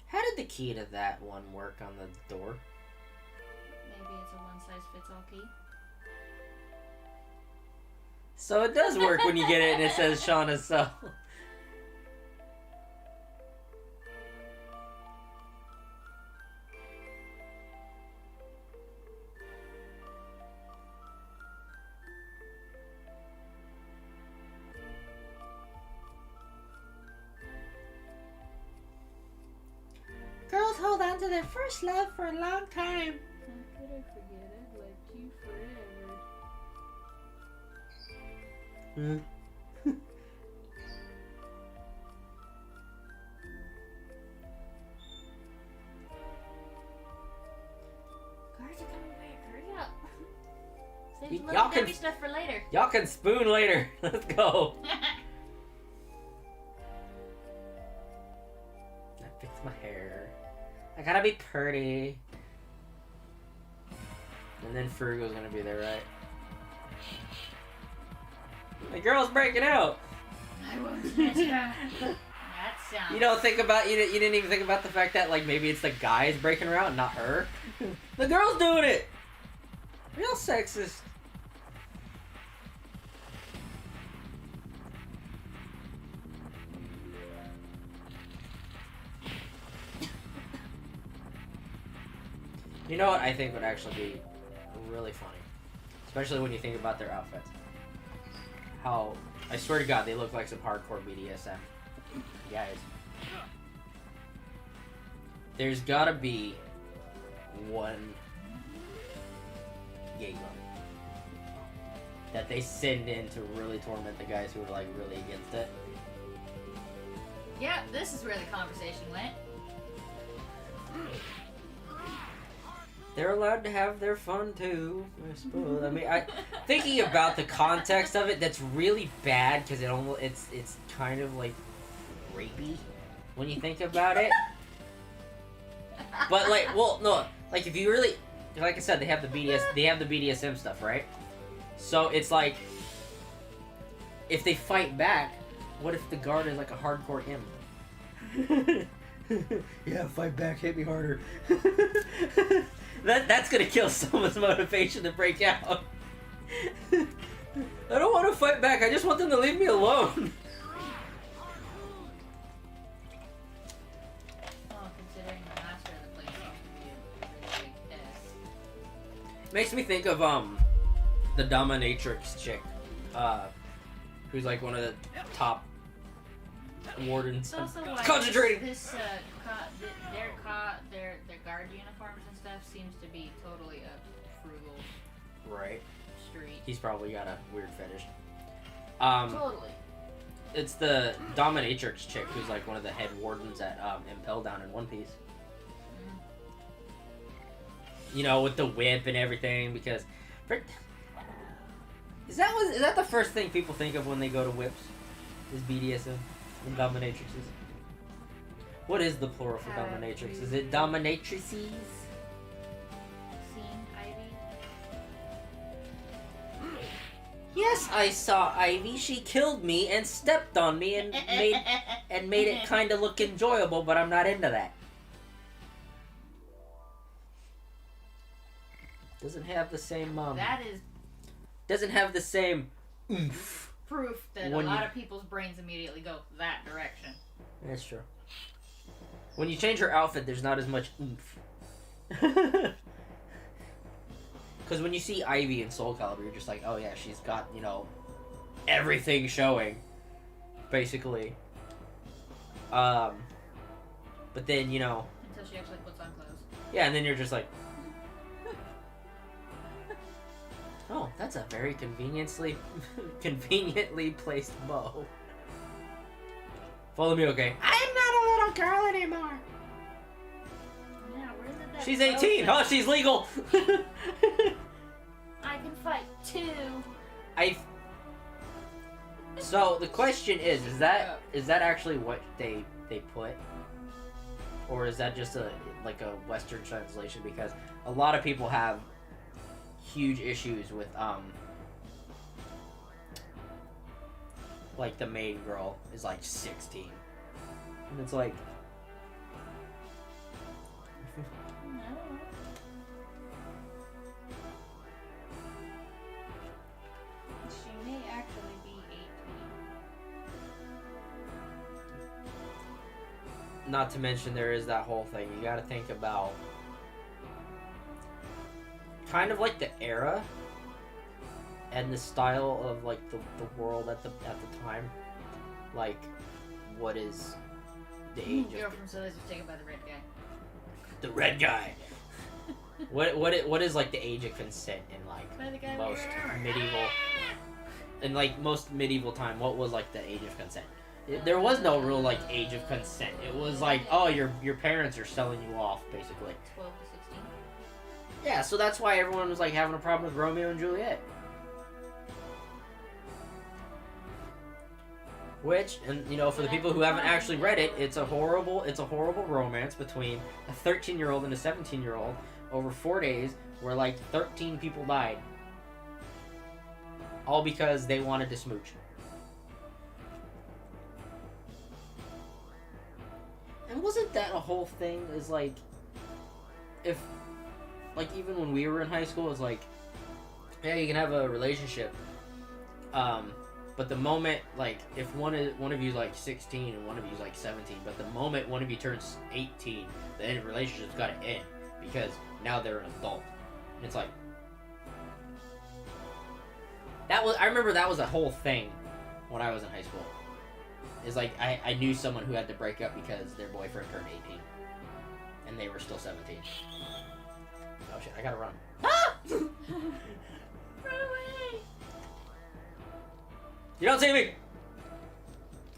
How did the key to that one work on the door? Maybe it's a one-size-fits-all key. So it does work when you get it and it says Shauna's cell. Girls hold on to their first love for a long time. How could I forget? I've liked you for Mm. Guards are coming back. Hurry up. Save Y- the y'all little can- heavy stuff for later. Y'all can spoon later. Let's go. I fixed my hair. I gotta be pretty. And then Frugal's gonna be there, right? The girl's breaking out. I won't touch her. That sounds. You don't think about you didn't even think about the fact that like maybe it's the guys breaking her out, not her. The girl's doing it. Real sexist. You know what I think would actually be really funny, especially when you think about their outfits. How I swear to God they look like some hardcore BDSM guys. There's gotta be one gay club that they send in to really torment the guys who are like really against it. Yeah, this is where the conversation went. They're allowed to have their fun too, I suppose. I mean, thinking about the context of it, that's really bad because it's kind of like rapey when you think about it. But like, well, no, like if you really, like I said, they have the BDSM stuff, right? So it's like, if they fight back, what if the guard is like a hardcore imp? Yeah, fight back, hit me harder. That's gonna kill someone's motivation to break out. I don't want to fight back. I just want them to leave me alone. Oh, considering the master of the place seems to be a really big piss. Makes me think of the dominatrix chick, who's like one of the top wardens. It's also like Concentrating. their guard uniforms and stuff seems to be totally a frugal Right. street. He's probably got a weird fetish. Totally. It's the dominatrix chick who's like one of the head wardens at Impel Down in One Piece. You know, with the whip and everything, because is that the first thing people think of when they go to whips? Is BDSM and dominatrixes? What is the plural for dominatrix? Is it dominatrices? Scene, Ivy. Yes, I saw Ivy. She killed me and stepped on me and made it kind of look enjoyable, but I'm not into that. Doesn't have the same That is doesn't have the same oomph. proof that a lot of people's brains immediately go that direction. That's true. When you change her outfit, there's not as much oomph. Because when you see Ivy in Soul Calibur, you're just like, oh yeah, she's got, you know, everything showing, basically. But then, you know... Until she actually puts on clothes. Yeah, and then you're just like... Oh, that's a very conveniently placed bow. Follow me, okay? I'm not a little girl anymore. Yeah, where did that She's go? 18. Oh, she's legal. I can fight too. So the question is that actually what they put, or is that just a Western translation? Because a lot of people have huge issues with like the main girl is like 16, and it's like. She may actually be 18. Not to mention there is that whole thing. You got to think about kind of like the era and the style of like the world at the time. Like, what is the age Girl of from Sillies was taken by the red guy. the red guy? What is like the age of consent in By the like guy most with the armor. medieval? in like most medieval time, what was like the age of consent? There was no real like age of consent. It was like, oh, your parents are selling you off, basically. 12 to 16. Yeah, so that's why everyone was like having a problem with Romeo and Juliet. Which, and you know, for the people who haven't actually read it, it's a horrible romance between a 13-year-old and a 17-year-old over 4 days, where like 13 people died, all because they wanted to smooch. And wasn't that a whole thing? Is like, if, like, even when we were in high school, it's like, yeah, you can have a relationship, but the moment, like, if one of you's like 16 and one of you's like 17, but the moment one of you turns 18, the relationship's got to end because now they're an adult. And it's like, I remember that was a whole thing when I was in high school. It's like, I knew someone who had to break up because their boyfriend turned 18 and they were still 17. Oh shit, I gotta run. Ah! Run away! You don't see me!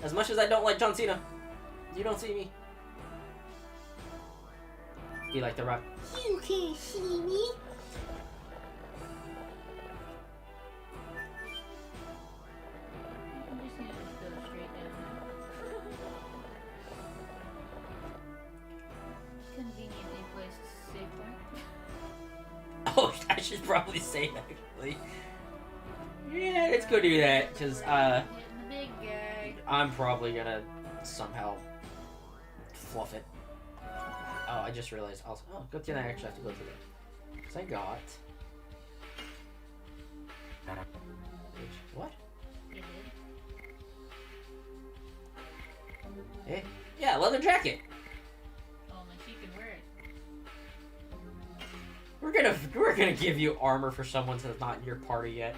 As much as I don't like John Cena, you don't see me. You like The Rock? You can't see me. I'm just gonna go straight down. Conveniently placed save point. Oh, I should probably say actually. Yeah, let's go do that, because, Hitting the big guy. I'm probably gonna somehow fluff it. Oh, I just realized also. Oh, good thing I actually have to go through that. Because I got. What? You did? Eh? Yeah, leather jacket! Only she can wear it. We're gonna give you armor for someone that's not in your party yet.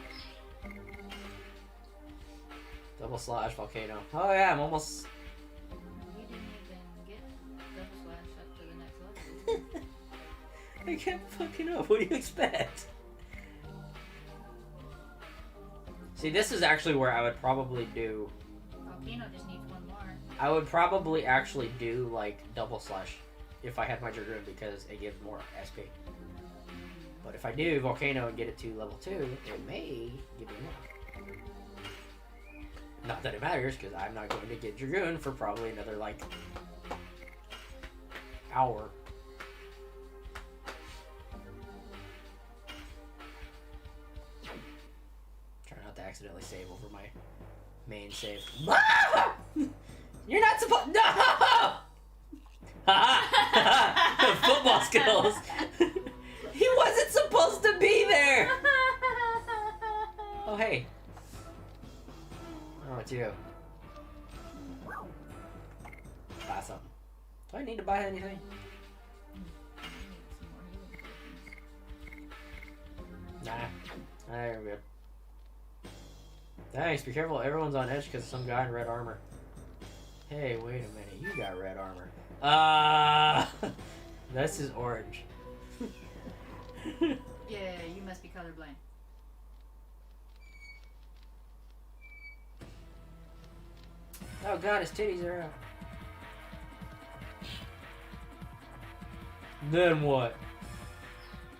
Double slash volcano. Oh yeah, I'm almost. We didn't even get double slash up to the next level. I can't fucking up. What do you expect? See, this is actually where I would probably do. Volcano just needs one more. I would probably actually do like double slash if I had my Dragoon because it gives more SP. But if I do volcano and get it to level 2, it may give me more. Not that it matters, because I'm not going to get Dragoon for probably another, like, hour. Try not to accidentally save over my main save. You're not supposed. No! Football skills. He wasn't supposed to be there. Oh hey. Oh, it's you. Buy something. Do I need to buy anything? Nah. You're good. Thanks, be careful. Everyone's on edge because some guy in red armor. Hey, wait a minute. You got red armor. This is orange. Yeah, you must be colorblind. Oh god, his titties are out. Then what?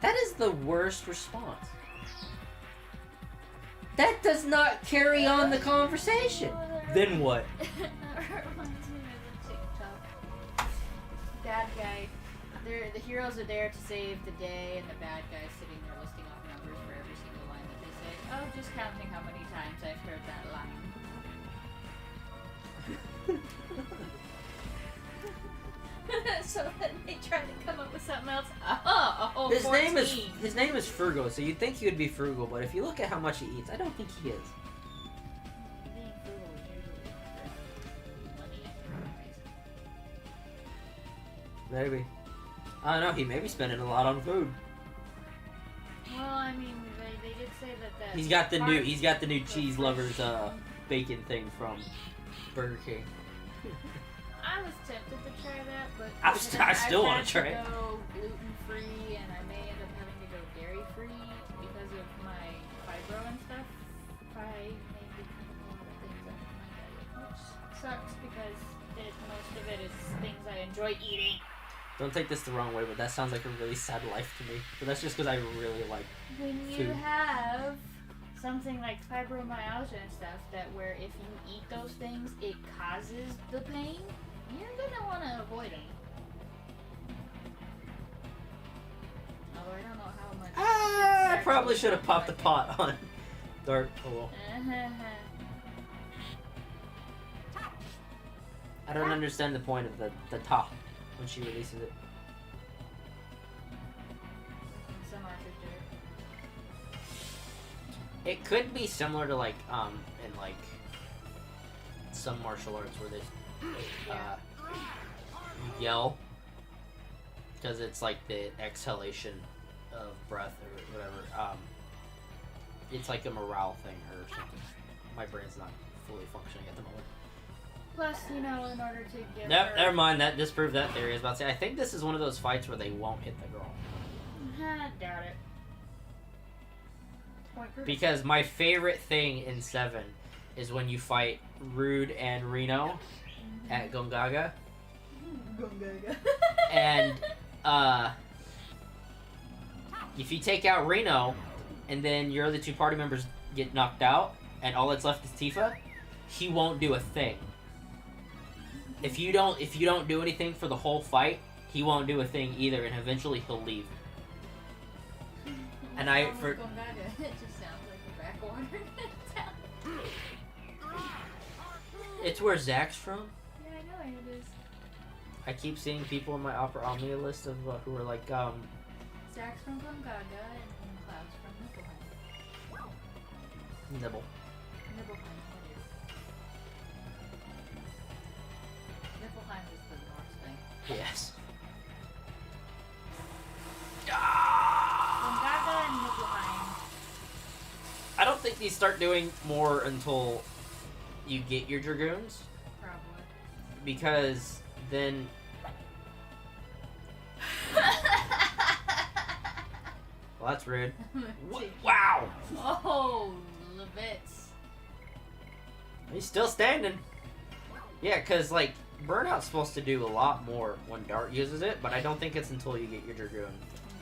That is the worst response. That does not carry on the conversation. Then what? That reminds me of the TikTok. Bad guy. The heroes are there to save the day, and the bad guy's sitting there listing off numbers for every single line that they say. Oh, just counting how many times I've heard that line. So then they try to come up with something else. Oh, His 14. name is Frugal, so you'd think he would be frugal, but if you look at how much he eats, I don't think he is. Being frugal is usually for money and Maybe. I don't know, he may be spending a lot on food. well, I mean, they did say that He's got the new cheese lovers bacon thing from Burger King. I was tempted to try that, but I still want to try it. I go gluten free, and I may end up having to go dairy free because of my fibro and stuff. enjoy eating. Don't take this the wrong way, but that sounds like a really sad life to me. But that's just because I really like When you food. have something like fibromyalgia and stuff, that where if you eat those things, it causes the pain, you're gonna want to avoid them. Oh, I don't know how much. I probably should have popped the pot on Dark. Oh well. I don't understand the point of the top when she releases it. Some archers do it. It could be similar to like in like some martial arts where they yell because it's like the exhalation of breath or whatever. It's like a morale thing or something. My brain's not fully functioning at the moment. Plus, you know, in order to get Nope, her... never mind. That disproved that theory. I was about to say, I think this is one of those fights where they won't hit the girl. Doubt it. Point proven. Because my favorite thing in 7 is when you fight Rude and Reno at Gongaga. Gongaga. And, if you take out Reno, and then your other two party members get knocked out, and all that's left is Tifa, he won't do a thing. If you don't do anything for the whole fight, he won't do a thing either, and eventually he'll leave. And Gongaga. It just sounds like a backwater town. It's where Zach's from. Yeah, I know it is. I keep seeing people in my Opera Omnia list of who are like, Zach's from Gongaga and Cloud's from Nibelheim. Nibble. Nibelheim, that is. Nibelheim is the Norse thing. Yes. Gongaga and Nibelheim. I don't think these start doing more until you get your Dragoons, Probably. because then... Well, that's rude. Wow! Oh, Levitz. He's still standing. Yeah, because, like, Burnout's supposed to do a lot more when Dart uses it, but I don't think it's until you get your Dragoon.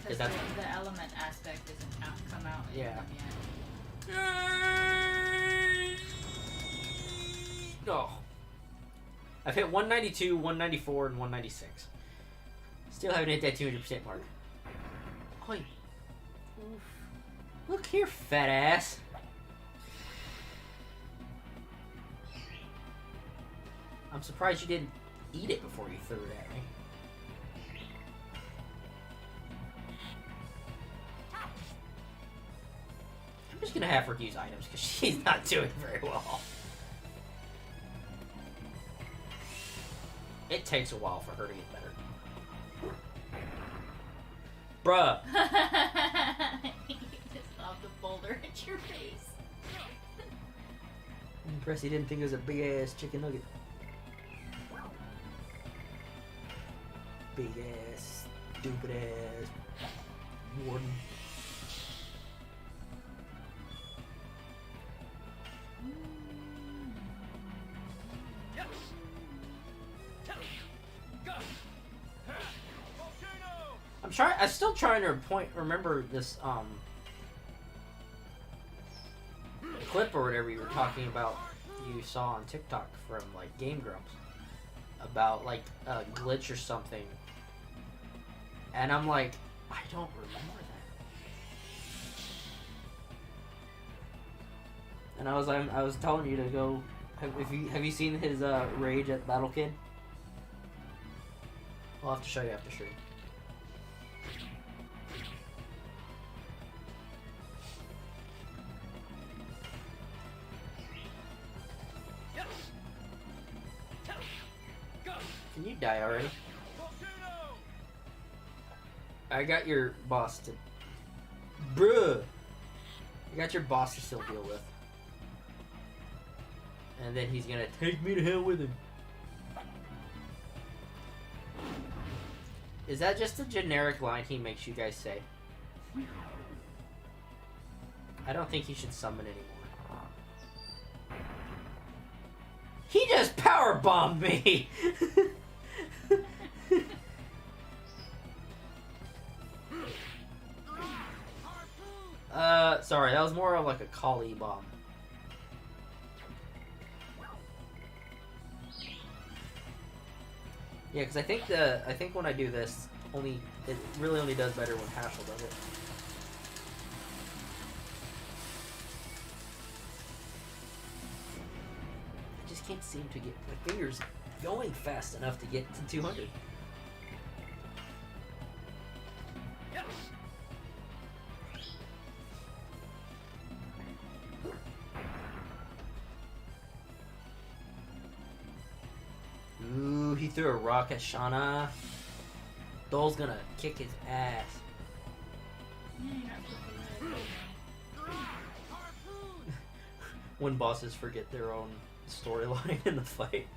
Because That's- the element aspect isn't come out in Yeah. them yet. No. I've hit 192, 194, and 196. Still haven't hit that 200% mark. Oi. Oof. Look here, fat ass. I'm surprised you didn't eat it before you threw it at me. I'm just gonna have her use items because she's not doing very well. It takes a while for her to get better. Bruh. You just lobbed a boulder at your face. I'm impressed he didn't think it was a big ass chicken nugget. Big ass, stupid ass warden. I'm still trying to remember this clip or whatever you were talking about. You saw on TikTok from like Game Grumps about like a glitch or something, and I'm like, I don't remember that. And I was telling you to go. Have you seen his rage at Battle Kid? I'll have to show you after stream. Can you die already? I got your boss to... Bruh! I got your boss to still deal with. And then he's gonna take me to hell with him. Is that just a generic line he makes you guys say? I don't think he should summon anymore. He just powerbombed me! Sorry, that was more of like a Kali bomb. Yeah, because I think when I do this, it really only does better when Haschel does it. I just can't seem to get my fingers going fast enough to get to 200. Ooh, he threw a rock at Shauna. Dole's gonna kick his ass. When bosses forget their own storyline in the fight.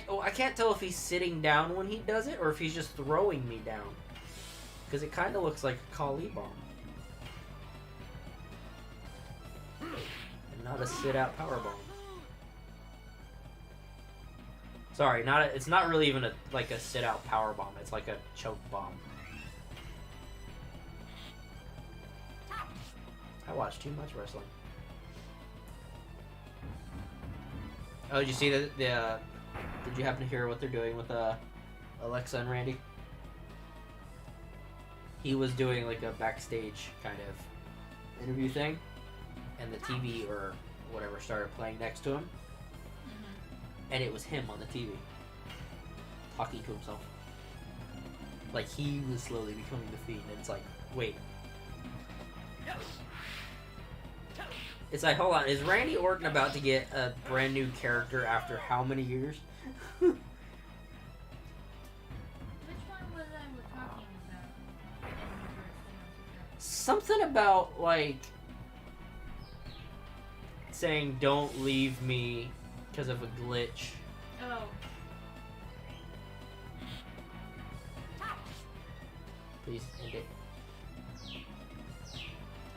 Oh, I can't tell if he's sitting down when he does it or if he's just throwing me down. Because it kind of looks like a Kali bomb. And not a sit-out power bomb. Sorry, it's not really even like a sit-out power bomb. It's like a choke bomb. I watch too much wrestling. Oh, did you see did you happen to hear what they're doing with Alexa and Randy? He was doing like a backstage kind of interview thing, and the TV or whatever started playing next to him, and it was him on the TV talking to himself. Like he was slowly becoming the Fiend, and it's like, wait. It's like, hold on, is Randy Orton about to get a brand new character after how many years? Which one was I talking about? Something about, like, saying, don't leave me because of a glitch. Oh. Please end it.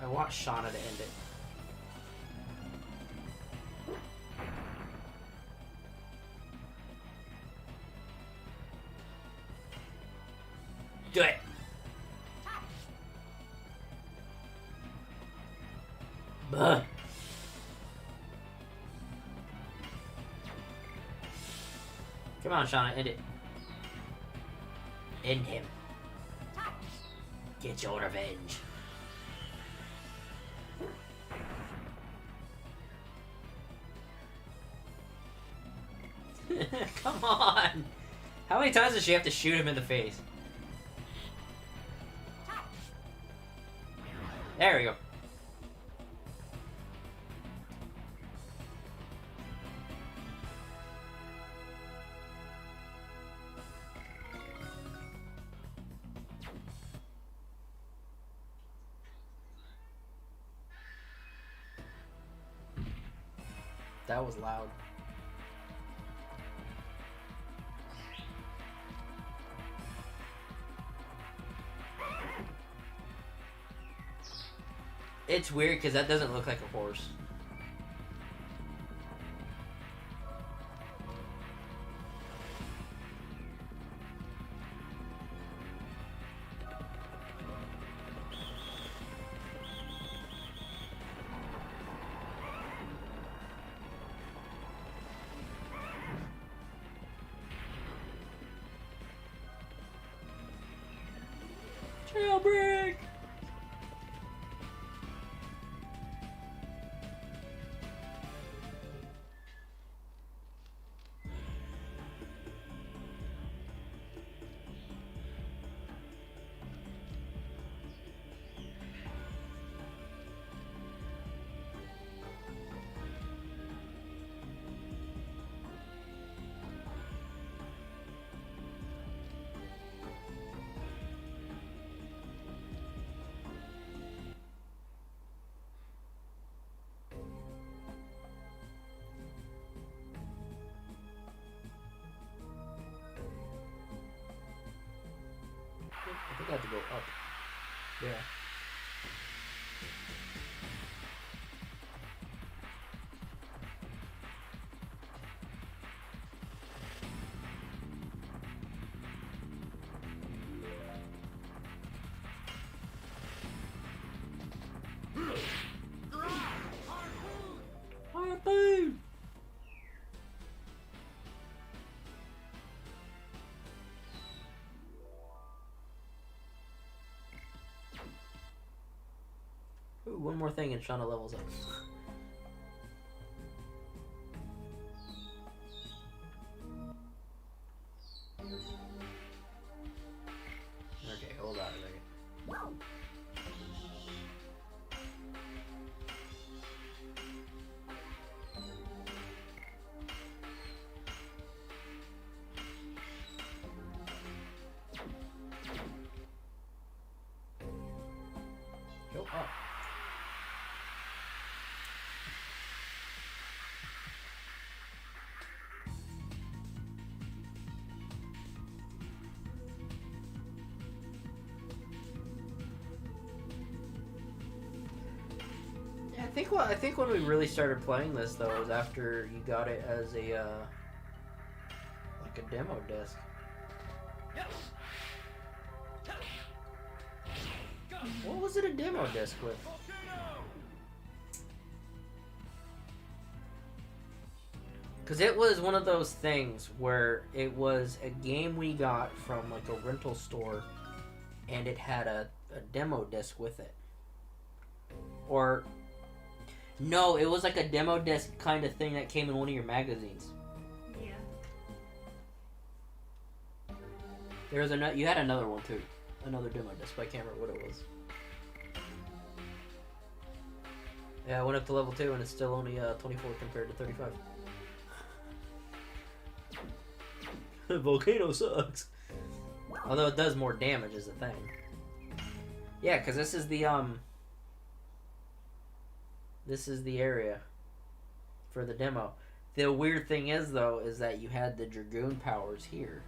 I want Shauna to end it. Do it! Buh. Come on, Shauna, end it. End him. Get your revenge. Come on! How many times does she have to shoot him in the face? There we go. That was loud. It's weird because that doesn't look like a horse. Jailbreak! I think I have to go up. Yeah. one more thing and Shauna levels up. Okay, hold on a second. Go up. I think when we really started playing this though was after you got it as a like a demo disc. What was it a demo disc with? Because it was one of those things where it was a game we got from like a rental store and it had a demo disc with it. Or, no, it was like a demo disc kind of thing that came in one of your magazines. Yeah. There was you had another one too. Another demo disc, but I can't remember what it was. Yeah, I went up to level 2 and it's still only 24 compared to 35. The volcano sucks. Although it does more damage is the thing. Yeah, because this is the area for the demo. The weird thing is though is that you had the Dragoon powers here.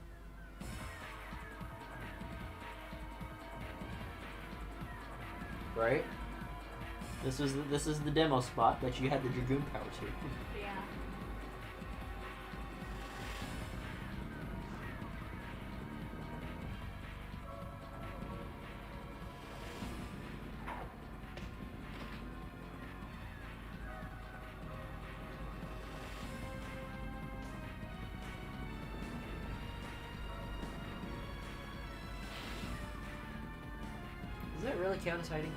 Right? This is the demo spot, but you had the Dragoon powers here. Yeah. Does that really count as hiding?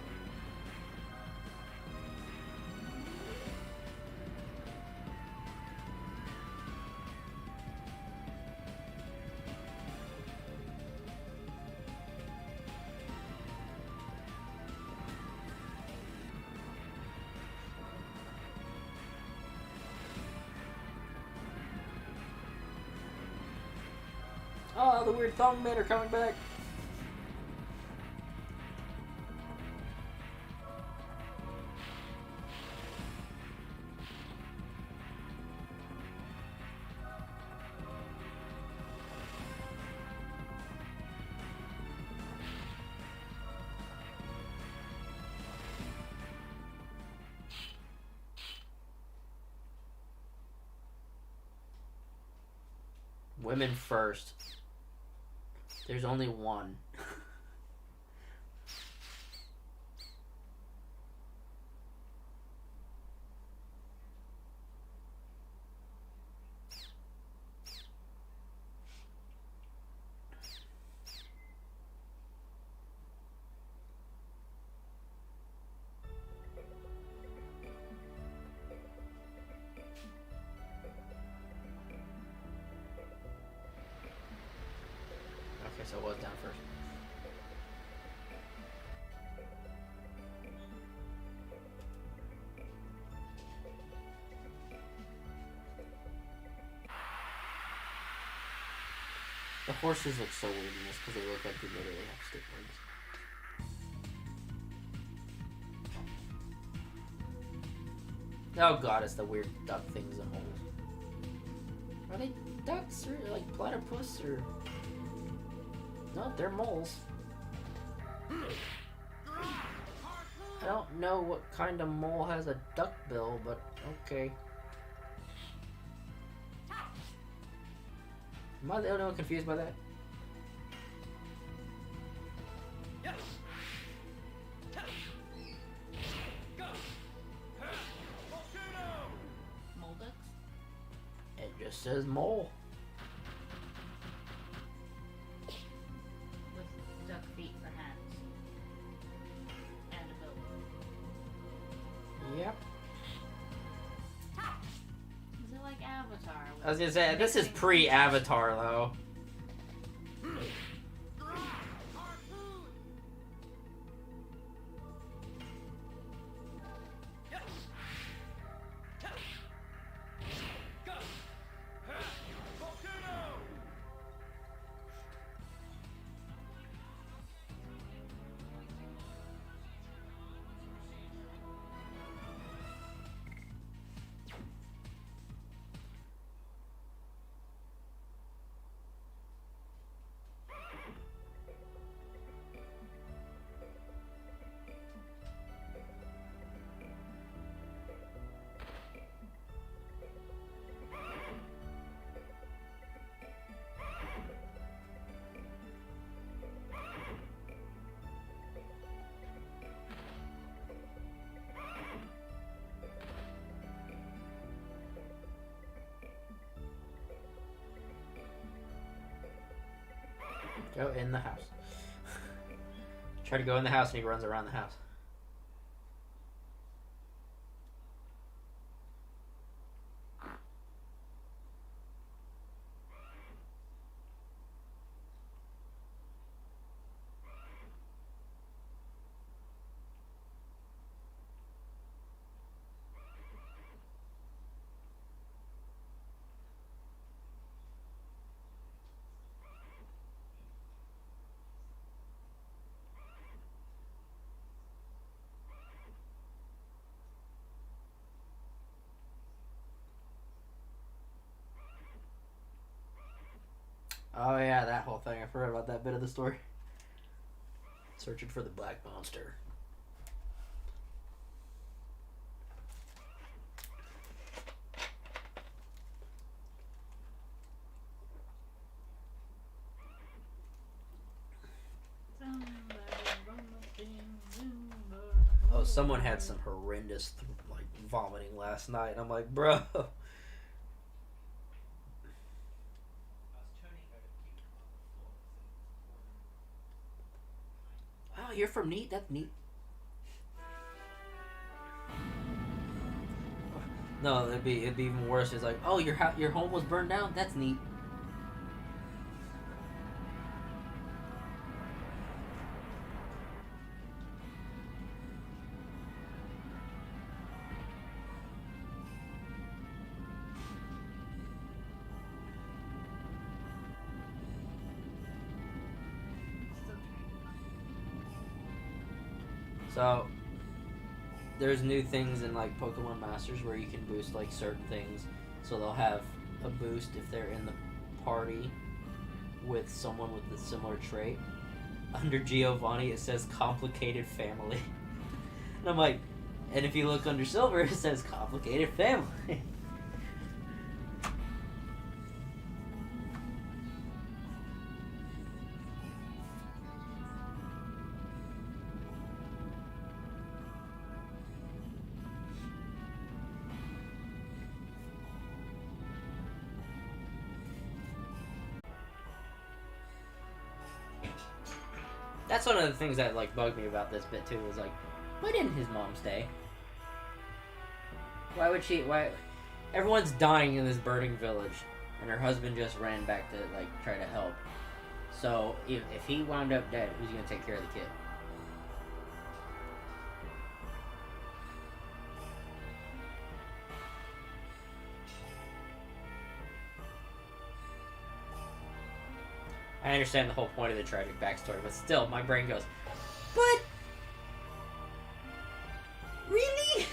Oh, the weird thong men are coming back. Women first. There's only one. Okay, so it was down first. The horses look so weird in this because they look like they literally have stick legs. Oh god, it's the weird duck things and moles. Are they ducks or like platypus or... No, they're moles. I don't know what kind of mole has a duck bill, but okay. Am I the only one confused by that? Mole ducks? It just says mole. With duck feet for hands. And a bill. Yep. Is it like Avatar? I was gonna say, this is pre-Avatar, though. Go in the house. Try to go in the house and he runs around the house. Oh yeah, that whole thing. I forgot about that bit of the story. Searching for the black monster. Oh, someone had some horrendous like vomiting last night, and I'm like, bro. Oh, you're from Neat? That's neat. No, it'd be even worse. It's like, oh, your home was burned down? That's neat. So, there's new things in like Pokemon Masters where you can boost like certain things. So they'll have a boost if they're in the party with someone with a similar trait. Under Giovanni it says complicated family. And I'm like, and if you look under Silver it says complicated family. That's one of the things that like bugged me about this bit too. Was like, why didn't his mom stay? Why would she? Why? Everyone's dying in this burning village, and her husband just ran back to like try to help. So if he wound up dead, who's gonna take care of the kid? I understand the whole point of the tragic backstory, but still, my brain goes, but really?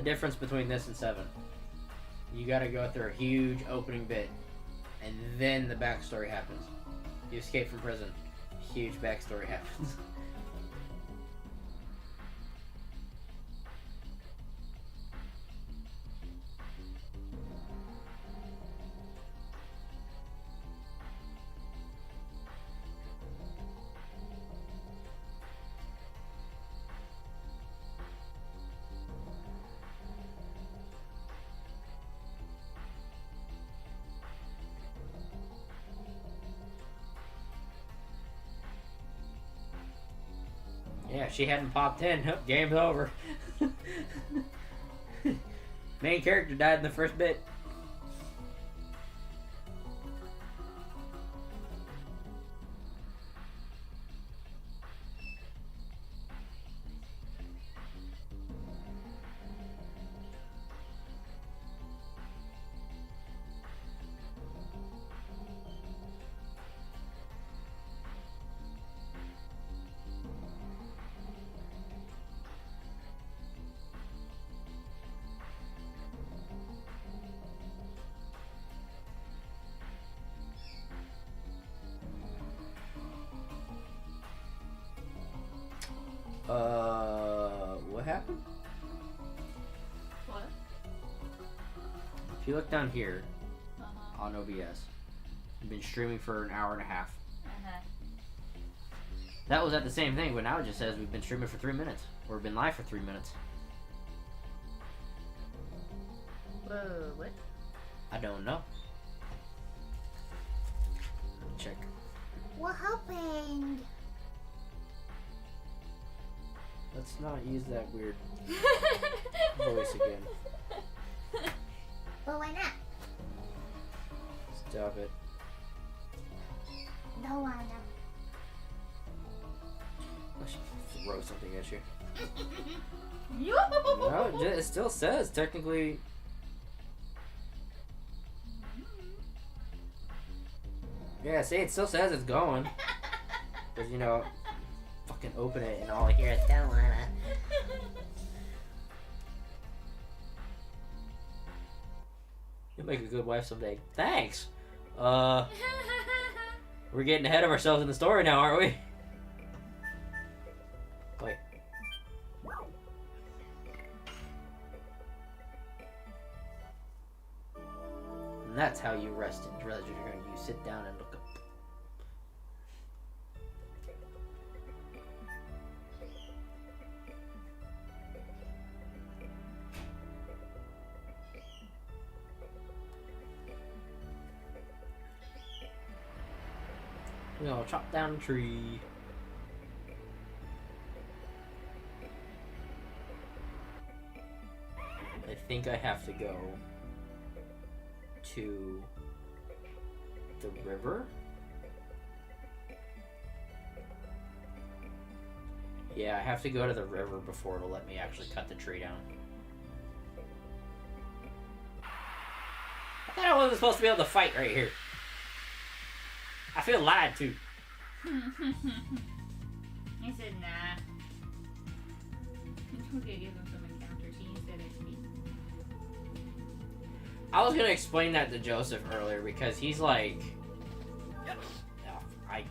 The difference between this and 7. You gotta go through a huge opening bit, and then the backstory happens. You escape from prison. Huge backstory happens. Yeah, if she hadn't popped in, game's over. Main character died in the first bit. What happened? What? If you look down here Uh-huh. on OBS, you've been streaming for an hour and a half. Uh-huh. That was at the same thing, but now it just says we've been streaming for 3 minutes. Or been live for 3 minutes. Whoa, what? I don't know. Check. What happened? Let's not use that weird voice again. But why not? Stop it. Don't wanna. I should throw something at you. Yo! No, it still says technically. Yeah, see, it still says it's going. Because, you know, fucking open it and all I hear is don't wanna. You'll make a good wife someday. Thanks! We're getting ahead of ourselves in the story now, aren't we? Wait. And that's how you rest in Treasure Dragoon. You sit down and look up. We're gonna chop down a tree. I think I have to go to the river. Yeah, I have to go to the river before it'll let me actually cut the tree down. I thought I wasn't supposed to be able to fight right here. I feel lied to. He said, nah. We could give him some encounters. He said XP. I was gonna explain that to Joseph earlier because he's like, I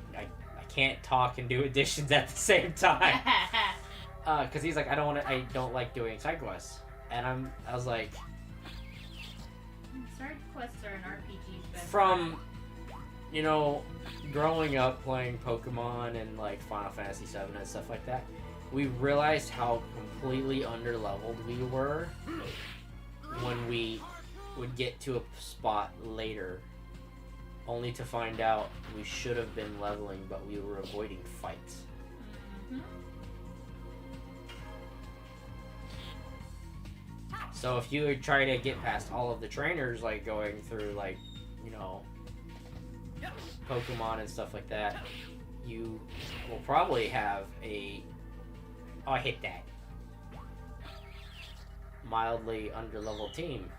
can't talk and do additions at the same time. Cause he's like, I don't like doing side quests, and I was like, Side quests are an RPG's best from, you know, growing up playing Pokemon and like Final Fantasy VII and stuff like that, we realized how completely underleveled we were when we would get to a spot later, only to find out we should have been leveling, but we were avoiding fights. Mm-hmm. So if you would try to get past all of the trainers, like going through like, you know, Pokemon and stuff like that, you will probably have a, oh, I hit that, mildly underleveled team.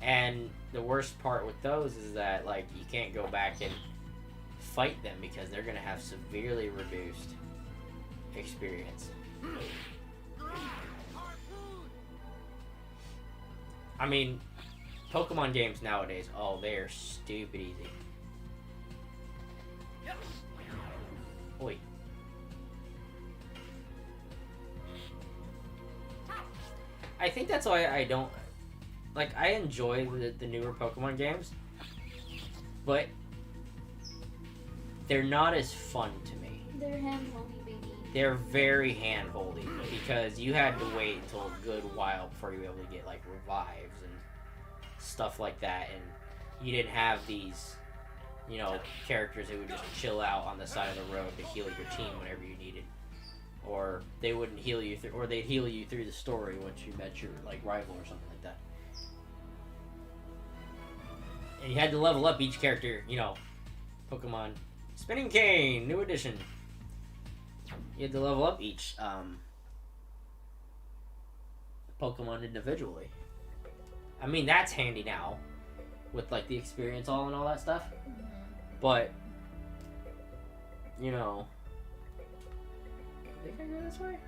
And the worst part with those is that, like, you can't go back and fight them because they're going to have severely reduced experience. I mean, Pokemon games nowadays, oh, they're stupid easy. Oi. I think that's why I don't... Like, I enjoy the newer Pokemon games, but they're not as fun to me. They're hand-holdy, baby. They're very hand-holdy, because you had to wait until a good while before you were able to get, like, revives and stuff like that, and you didn't have these, you know, characters who would just chill out on the side of the road to heal your team whenever you needed. Or they wouldn't heal you through, or they'd heal you through the story once you met your, like, rival or something like that. And you had to level up each character, you know, Pokemon Spinning Cane, new edition. You had to level up each Pokemon individually. I mean, that's handy now with, like, the experience all and all that stuff. But, you know, I think I go this way?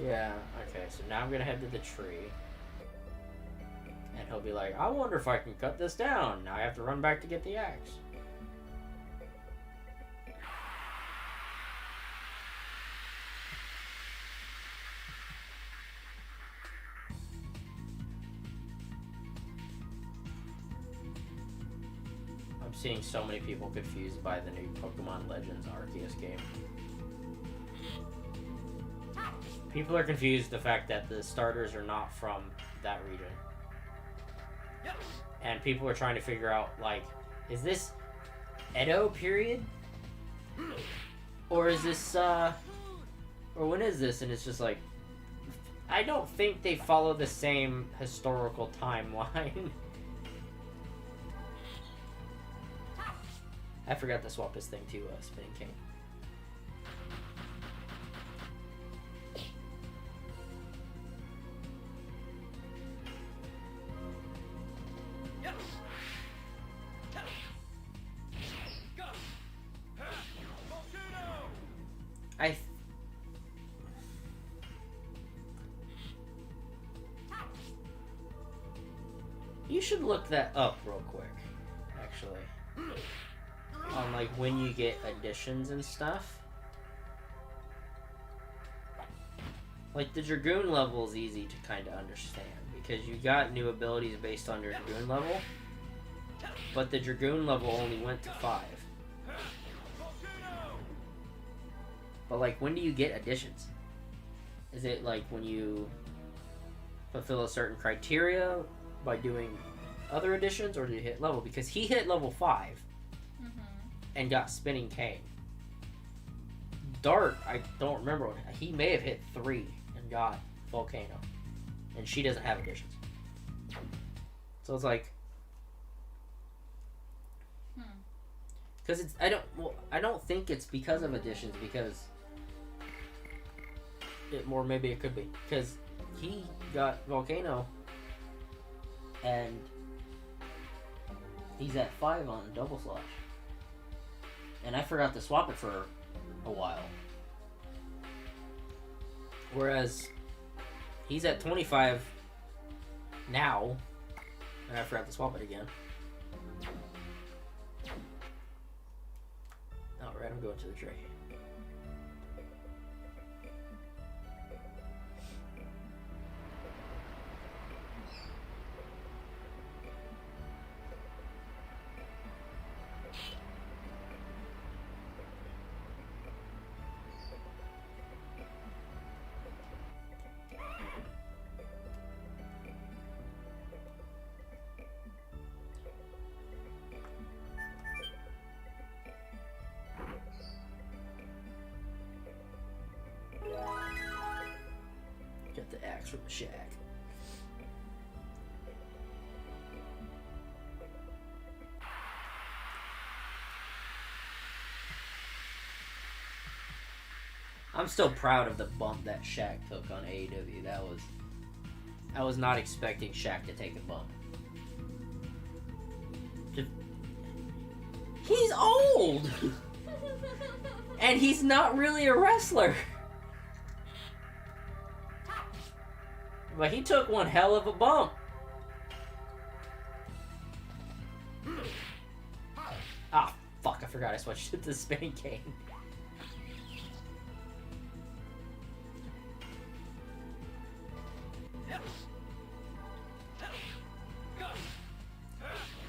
Yeah, okay, so now I'm gonna head to the tree. And he'll be like, I wonder if I can cut this down. Now I have to run back to get the axe. I'm seeing so many people confused by the new Pokemon Legends Arceus game. People are confused the fact that the starters are not from that region. And people are trying to figure out, like, is this Edo period? Or is this, or when is this? And it's just like, I don't think they follow the same historical timeline. I forgot to swap this thing to Spinning Cane. You should look that up real quick, actually. On, like, when you get additions and stuff. Like, the Dragoon level is easy to kind of understand, because you got new abilities based on your Dragoon level, but the Dragoon level only went to 5. But, like, when do you get additions? Is it, like, when you fulfill a certain criteria by doing other additions, or do you hit level? Because he hit level 5 and got Spinning Cane. Dart, I don't remember. He may have hit 3 and got Volcano, and she doesn't have additions. So it's like, because it's I don't think it's because of additions, because maybe it could be because he got Volcano and he's at 5 on Double Slash. And I forgot to swap it for a while. Whereas he's at 25 now, and I forgot to swap it again. Alright, I'm going to the tree. Get the axe from the shack. I'm still proud of the bump that Shaq took on AEW. I was not expecting Shaq to take a bump. He's old! And he's not really a wrestler. But he took one hell of a bump. Ah, fuck, I forgot I switched to the spinning cane.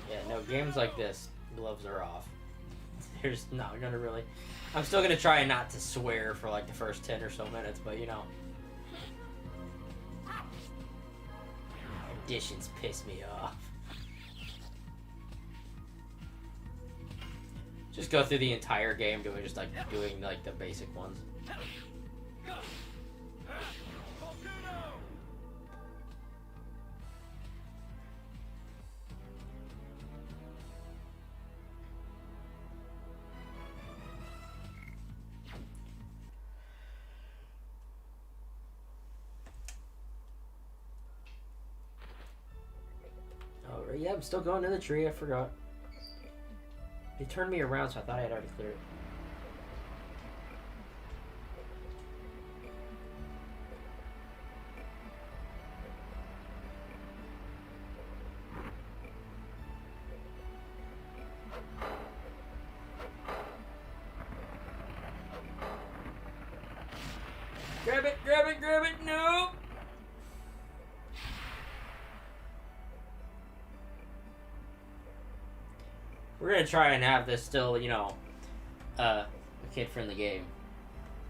Yeah, no, games like this, gloves are off. There's not gonna really... I'm still gonna try not to swear for like the first 10 or so minutes, but you know. Additions piss me off. Just go through the entire game doing the basic ones. Oh, yeah, I'm still going to the tree, I forgot. They turned me around, so I thought I had already cleared it. Grab it, grab it, grab it, no! We're gonna try and have this still, you know, a kid-friendly game.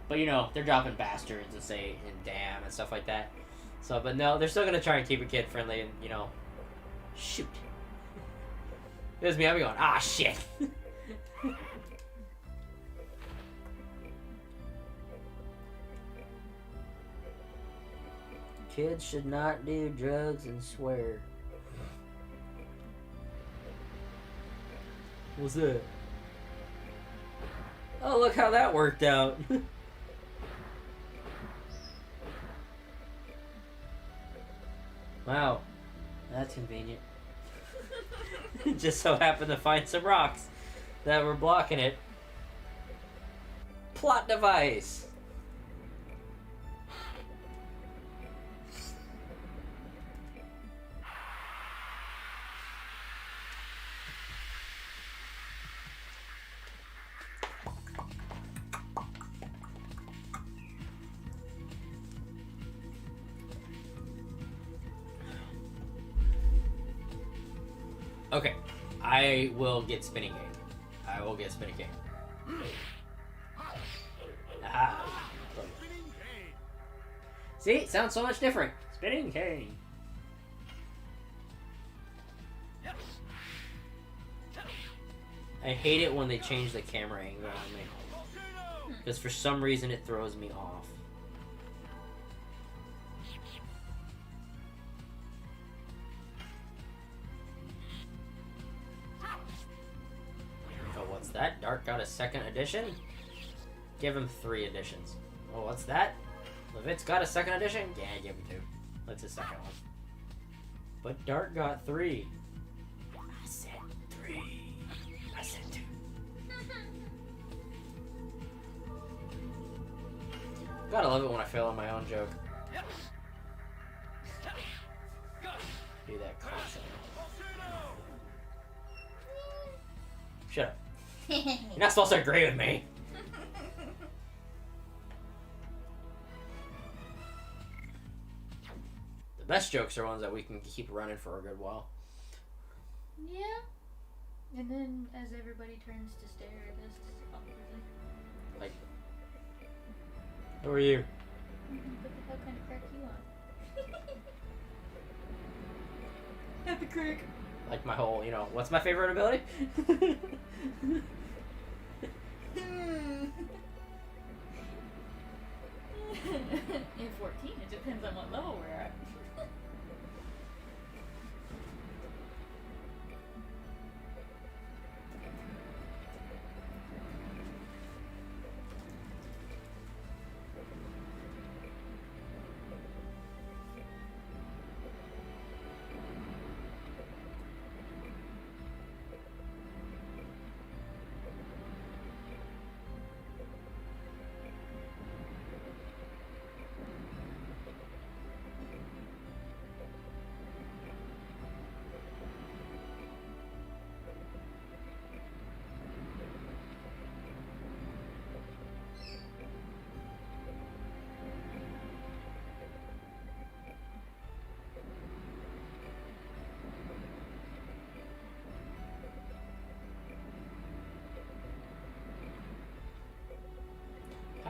But, you know, they're dropping bastards and damn and stuff like that. So, but no, they're still gonna try and keep it kid-friendly and, you know, shoot. There's me, I'll be going, ah, shit. Kids should not do drugs and swear. What's that? Oh, look how that worked out. Wow, that's convenient. Just so happened to find some rocks that were blocking it. Plot device. Okay, I will get spinning game. I will get spinning game. Aha. See, it sounds so much different. Spinning cane. I hate it when they change the camera angle on me. Because for some reason it throws me off. That Dark got a second edition? Give him 3 editions. Oh, what's that? Levit's got a second edition? Yeah, give him 2. That's his second one. But Dark got 3. I said 3. I said 2. Gotta love it when I fail on my own joke. Do that constantly. Shut up. You're not supposed to agree with me. The best jokes are ones that we can keep running for a good while. Yeah. And then as everybody turns to stare at us awkwardly. Like, who are you? What the hell kind of crack you on? Happy crack. Like my whole, you know, what's my favorite ability? In 14, it depends on what level we're at.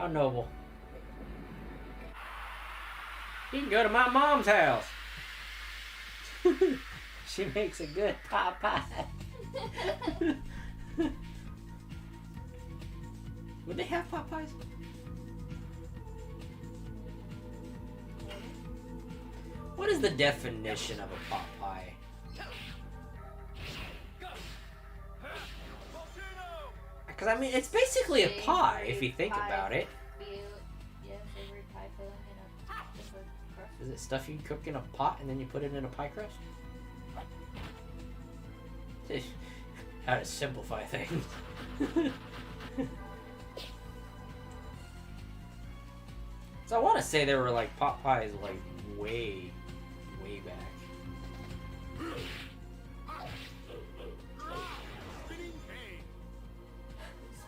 How noble. You can go to my mom's house. She makes a good pot pie. Would they have pot pies? What is the definition of a pot pie? Because, I mean, it's basically a pie, if you think about it. Yeah, favorite pie filling in a different crust. Is it stuff you cook in a pot and then you put it in a pie crust? How to simplify things. So I want to say there were like pot pies like way back.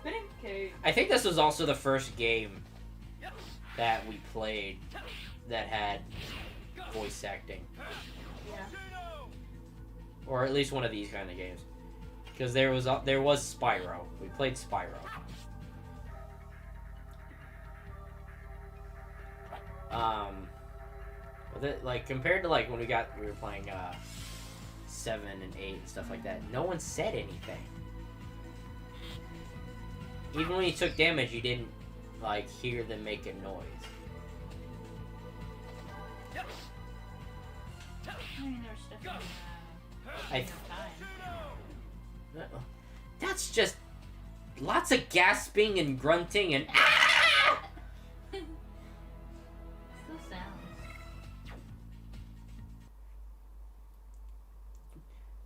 Spinning cake. I think this was also the first game that we played that had voice acting. Yeah. Or at least one of these kind of games. Because there was Spyro. We played Spyro. With it, like, compared to like when we were playing 7 and 8 and stuff like that, no one said anything. Even when you took damage, you didn't like hear them make a noise. I mean, there's stuff in time. That's just lots of gasping and grunting and ah! Still sounds.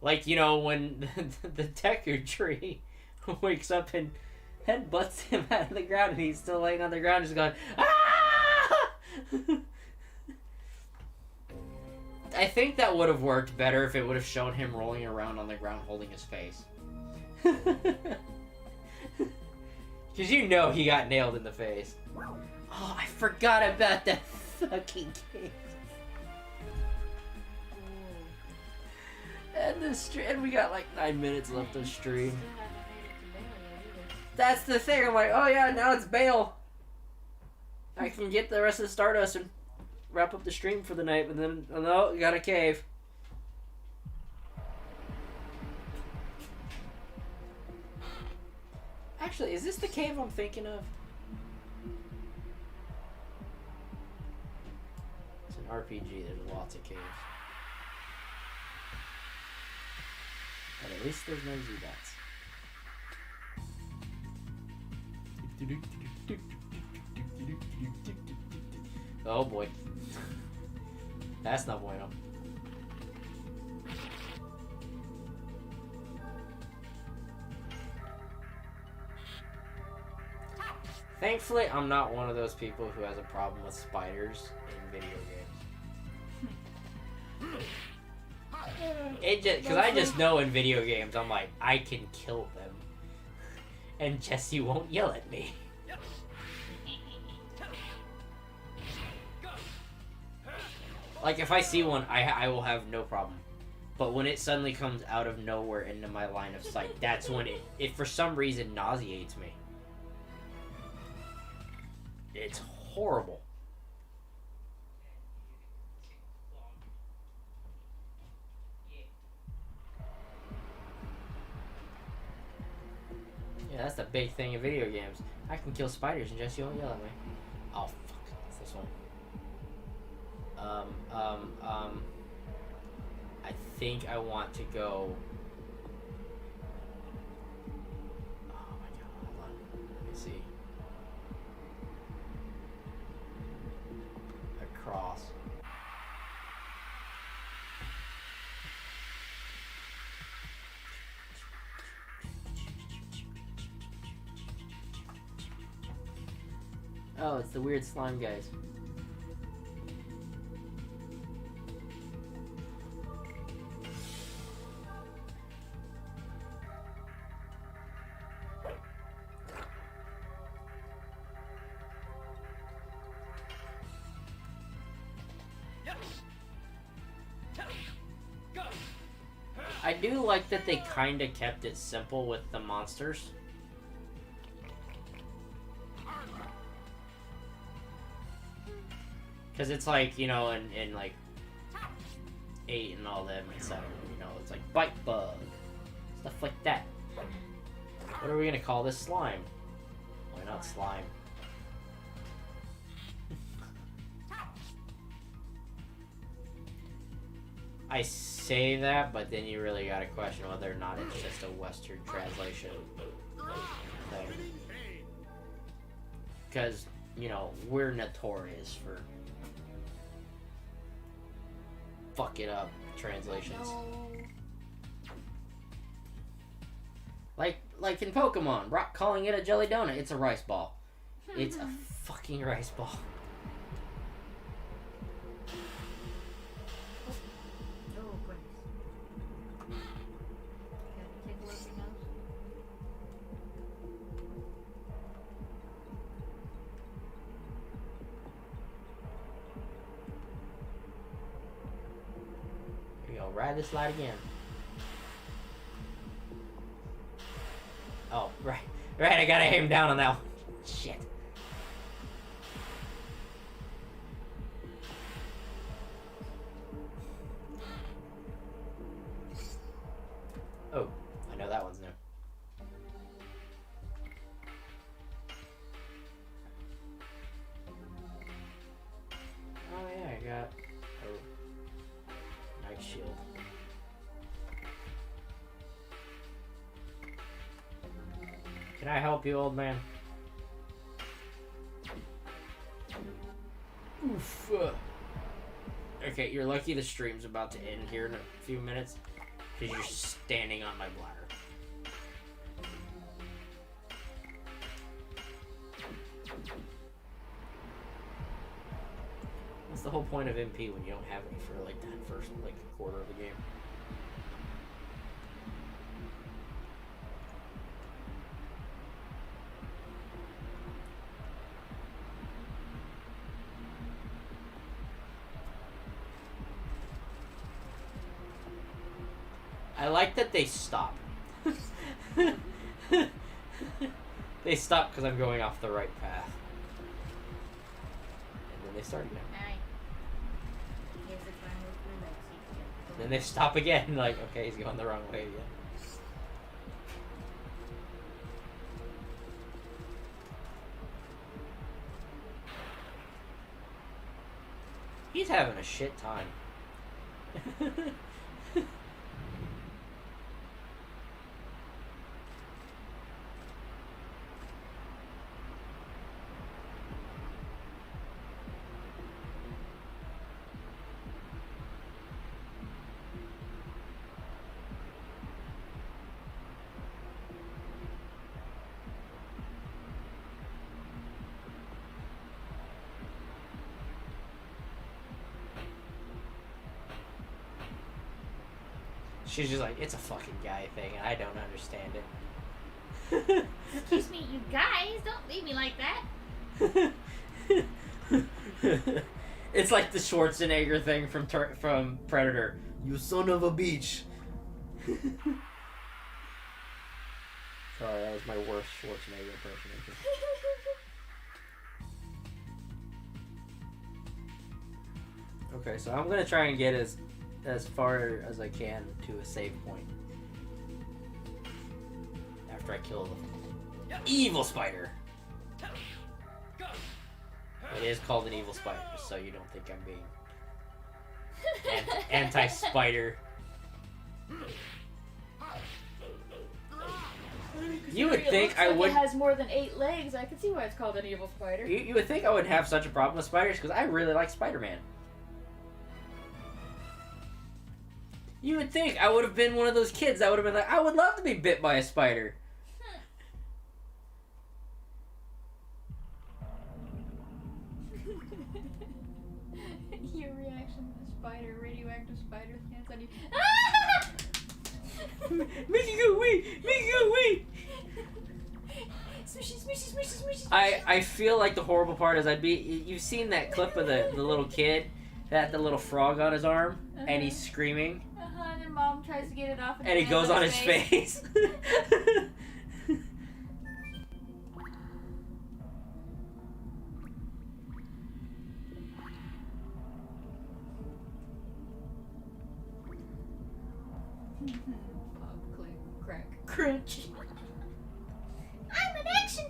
Like, you know, when the Decker tree wakes up and headbutts him out of the ground and he's still laying on the ground just going, ah! I think that would have worked better if it would have shown him rolling around on the ground holding his face. Because you know he got nailed in the face. Oh, I forgot about that fucking game. And we got like 9 minutes left of stream. That's the thing. I'm like, oh yeah, now it's bail. I can get the rest of the Stardust and wrap up the stream for the night, but then, oh no, you got a cave. Actually, is this the cave I'm thinking of? It's an RPG, there's lots of caves. But at least there's no Z-Bats. Oh boy. That's not bueno. Thankfully, I'm not one of those people who has a problem with spiders in video games. Because I just know in video games, I'm like, I can kill them. And Jesse won't yell at me. Like, if I see one, I will have no problem. But when it suddenly comes out of nowhere into my line of sight, that's when it for some reason nauseates me. It's horrible. Yeah, that's the big thing in video games. I can kill spiders and Jesse won't yell at me. Oh, fuck. It's this one. I think I want to go... Oh my god, hold on. Let me see. Across. Oh, it's the weird slime guys. I do like that they kind of kept it simple with the monsters. Because it's like, you know, in like 8 and all them, etc. You know, it's like bite bug, stuff like that. What are we gonna call this slime? Why not slime? I say that, but then you really gotta question whether or not it's just a Western translation thing. Because, you know, we're notorious for fucking up translations. No. Like in Pokemon, Rock calling it a jelly donut. It's a rice ball. It's a fucking rice ball. Oh, goodness. Can I take a look at your nose? Here you go. Ride this slide again. Oh, right. Right, I gotta aim down on that one. Shit. Oh, I know that one's new. Oh yeah, I got night shield. Can I help you, old man? Oof. Okay, you're lucky the stream's about to end here in a few minutes because you're standing on my bladder. What's the whole point of MP when you don't have any for like that first like quarter of the game? I like that they stop. They stop because I'm going off the right path. And then they start again. Alright. Here's the time with my legs. Then they stop again, like, okay, he's going the wrong way again. He's having a shit time. She's just like, it's a fucking guy thing, and I don't understand it. Excuse me, you guys, don't leave me like that. It's like the Schwarzenegger thing from Predator. You son of a bitch. Sorry, that was my worst Schwarzenegger impersonation. Okay, so I'm gonna try and get as far as I can to a save point after I kill the evil spider. It is called an evil spider, just so you don't think I'm being anti-spider. You would think I would. It has more than 8 legs. I can see why it's called an evil spider. You would think I wouldn't have such a problem with spiders because I really like Spider-Man. You would think I would have been one of those kids that would have been like, I would love to be bit by a spider. Your reaction to the spider, radioactive spider stance on you. Make it go away! Make it go away! Smushy, smushy, smushy, smushy. I feel like the horrible part is you've seen that clip of the little kid that had the little frog on his arm and he's screaming. And then mom tries to get it off And he goes on his face.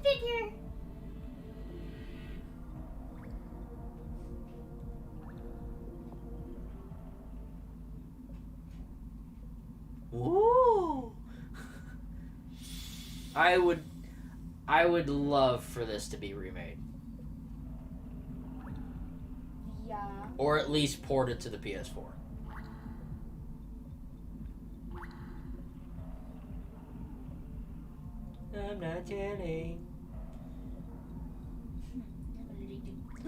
figure. Ooh. I would love for this to be remade. Yeah. Or at least ported to the PS4. I'm not Jenny. I'm a little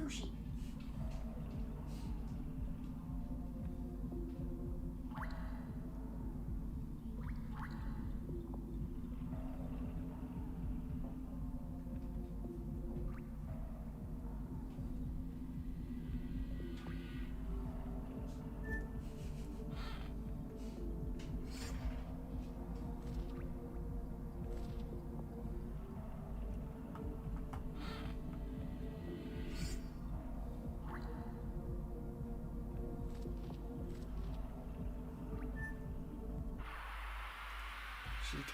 douchey. Shoot.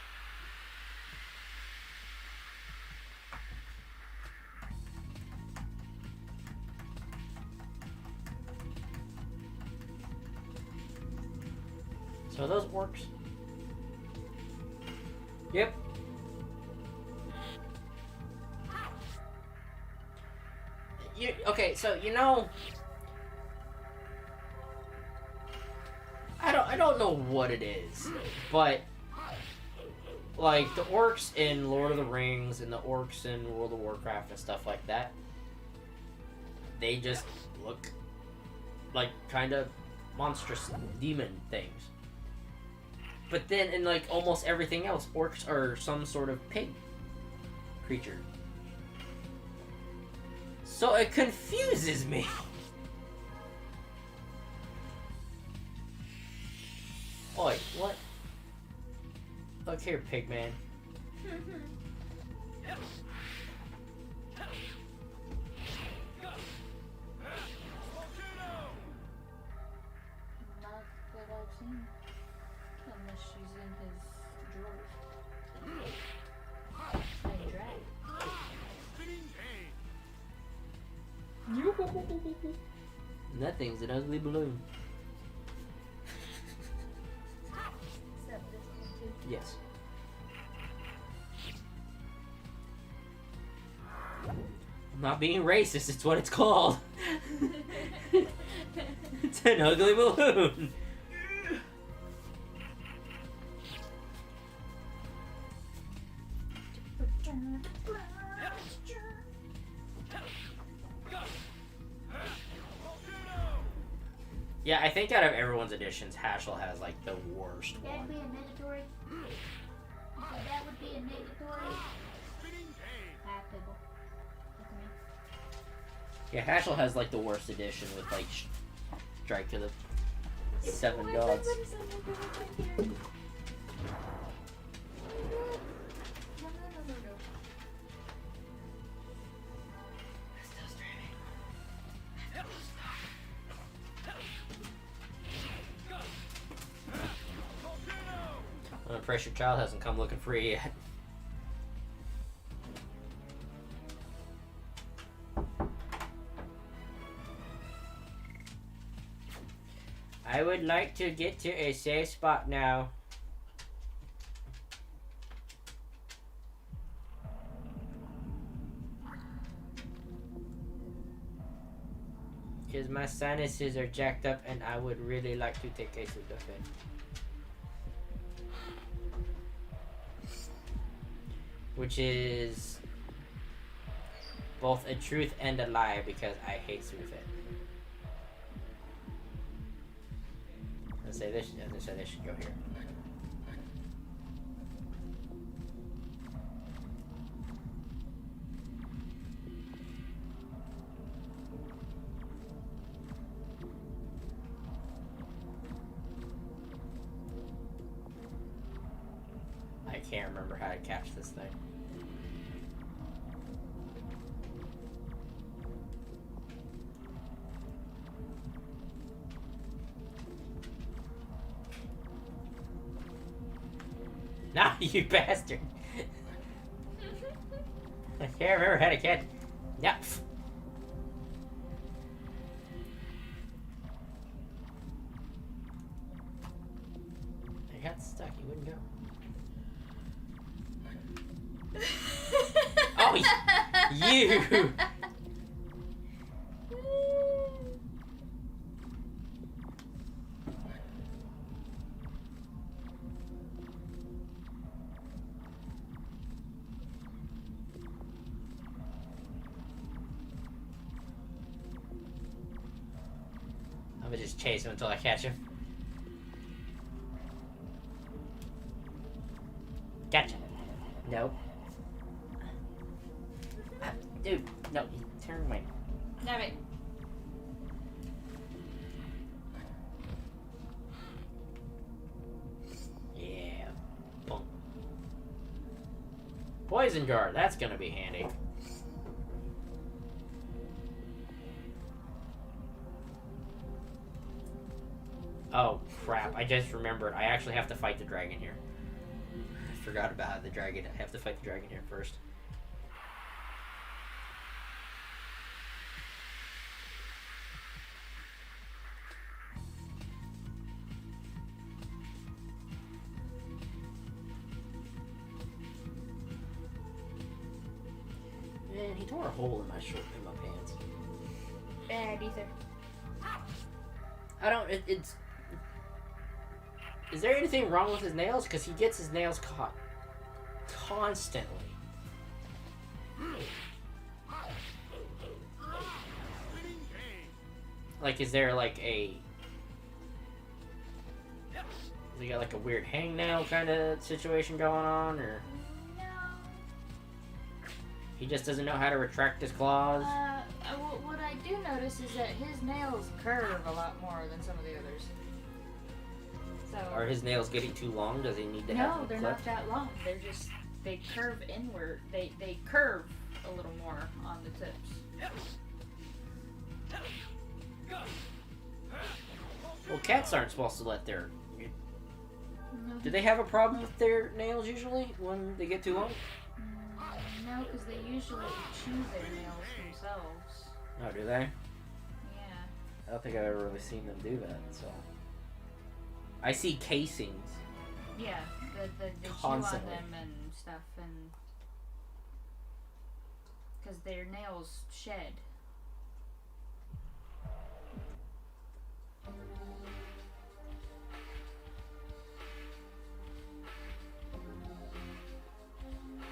So are those orcs? Yep. Okay, so you know, I don't know what it is, but like the orcs in Lord of the Rings and the orcs in World of Warcraft and stuff like that, they just look like kind of monstrous demon things. But then in like almost everything else, orcs are some sort of pig creature. So it confuses me. Oi, what? Look here, pigman. Not that I've seen. Unless she's in his drawers. And drag. That thing's an ugly balloon. Except this one too. Yes. I'm not being racist, it's what it's called. It's an ugly balloon. Yeah, I think out of everyone's editions, Haschel has like the worst That'd one. be a negatory. So that would be a negatory. Half table. Yeah, Haschel has like the worst edition with like Strike to the 7 Gods. I'm impressed your child hasn't come looking for you yet. I would like to get to a safe spot now. Because my sinuses are jacked up and I would really like to take a Sudafed. Which is both a truth and a lie because I hate Sudafed. Let's say this should go here. I can't remember how to catch this thing. Nah, you bastard! I can't remember how to catch. Yeah. I got stuck. He wouldn't go. Oh, you! I'm gonna just chase him until I catch him. Gotcha. Nope. Dude, no, turn away. Damn it. Yeah. Boom. Poison jar, that's gonna be handy. Oh, crap. I just remembered. I actually have to fight the dragon here. I forgot about the dragon. I have to fight the dragon here first. Man, he tore a hole in my shirt, in my pants. Bad ether. I don't. It's. Is there anything wrong with his nails? Because he gets his nails caught constantly. Like, is there like a? Has he got like a weird hangnail kind of situation going on, or? No. He just doesn't know how to retract his claws. What I do notice is that his nails curve a lot more than some of the others. So. Are his nails getting too long? Does he need to have No, them they're clipped? not that long. They're just, they curve inward. They curve a little more on the tips. Well, cats aren't supposed to let their... No, Do they have a problem with their nails usually when they get too long? no, because they usually chew their nails themselves. Oh, do they? Yeah. I don't think I've ever really seen them do that, so... I see casings. Yeah, they chew Constantly. on them and stuff, and because their nails shed.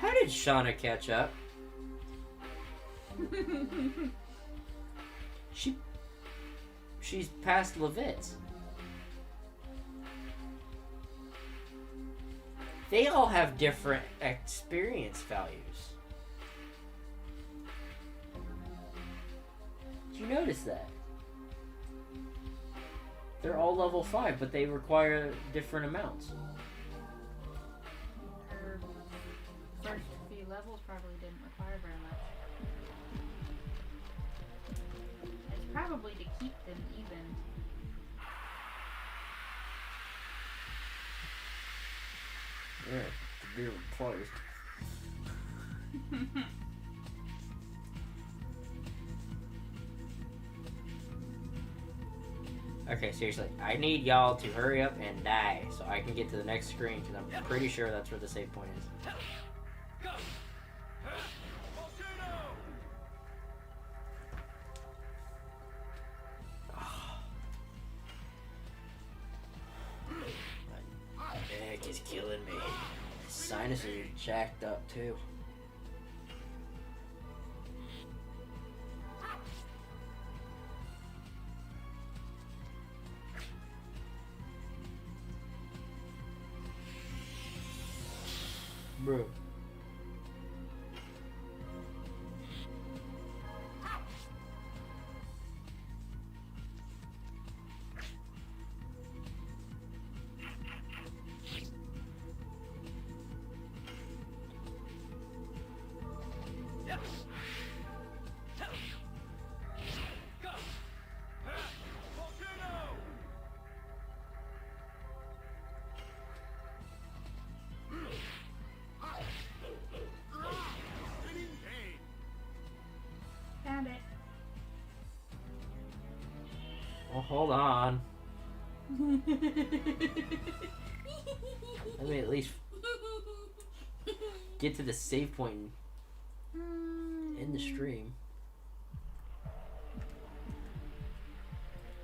How did Shauna catch up? She's past Levitz. They all have different experience values. Did you notice that? They're all level 5, but they require different amounts. Her first few levels probably didn't require very much. It's probably to keep them even. Yeah, to be replaced. Okay, seriously, I need y'all to hurry up and die so I can get to the next screen because I'm pretty sure that's where the save point is. My neck is killing me. Sinuses are jacked up too. Bro. Oh, hold on. Let me at least get to the save point in the stream.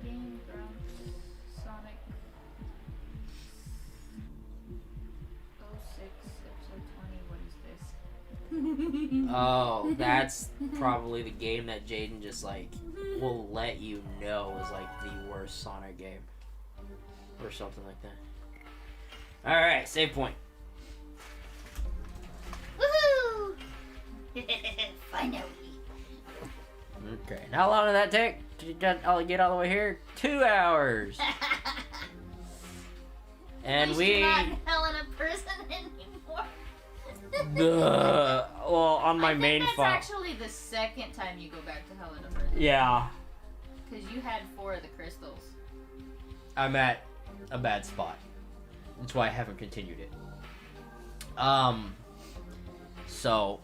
Game Grumps, Sonic 06, episode 20, what is this? Oh, that's probably the game that Jaden just like will let you know is like the worst Sonic game. Or something like that. Alright, save point. Woohoo! Finally. Okay, and how long did that take? Did you get all the way here? 2 hours. And At least you're not in hell in a prison anymore. Well, on my main that's file. actually the second time you go back to hell in a prison. Yeah, Because you had 4 of the crystals. I'm at a bad spot. That's why I haven't continued it. So,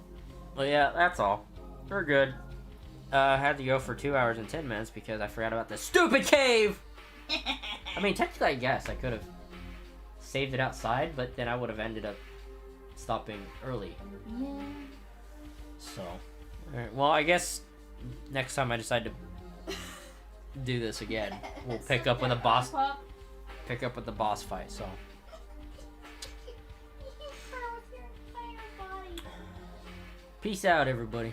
well, yeah, that's all. We're good. I had to go for 2 hours and 10 minutes because I forgot about this stupid cave! I mean, technically, I guess I could have saved it outside, but then I would have ended up stopping early. Yeah. So, alright, well, I guess next time I decide to do this again, we'll pick up with a boss. Pick up with the boss fight. So, peace out, everybody.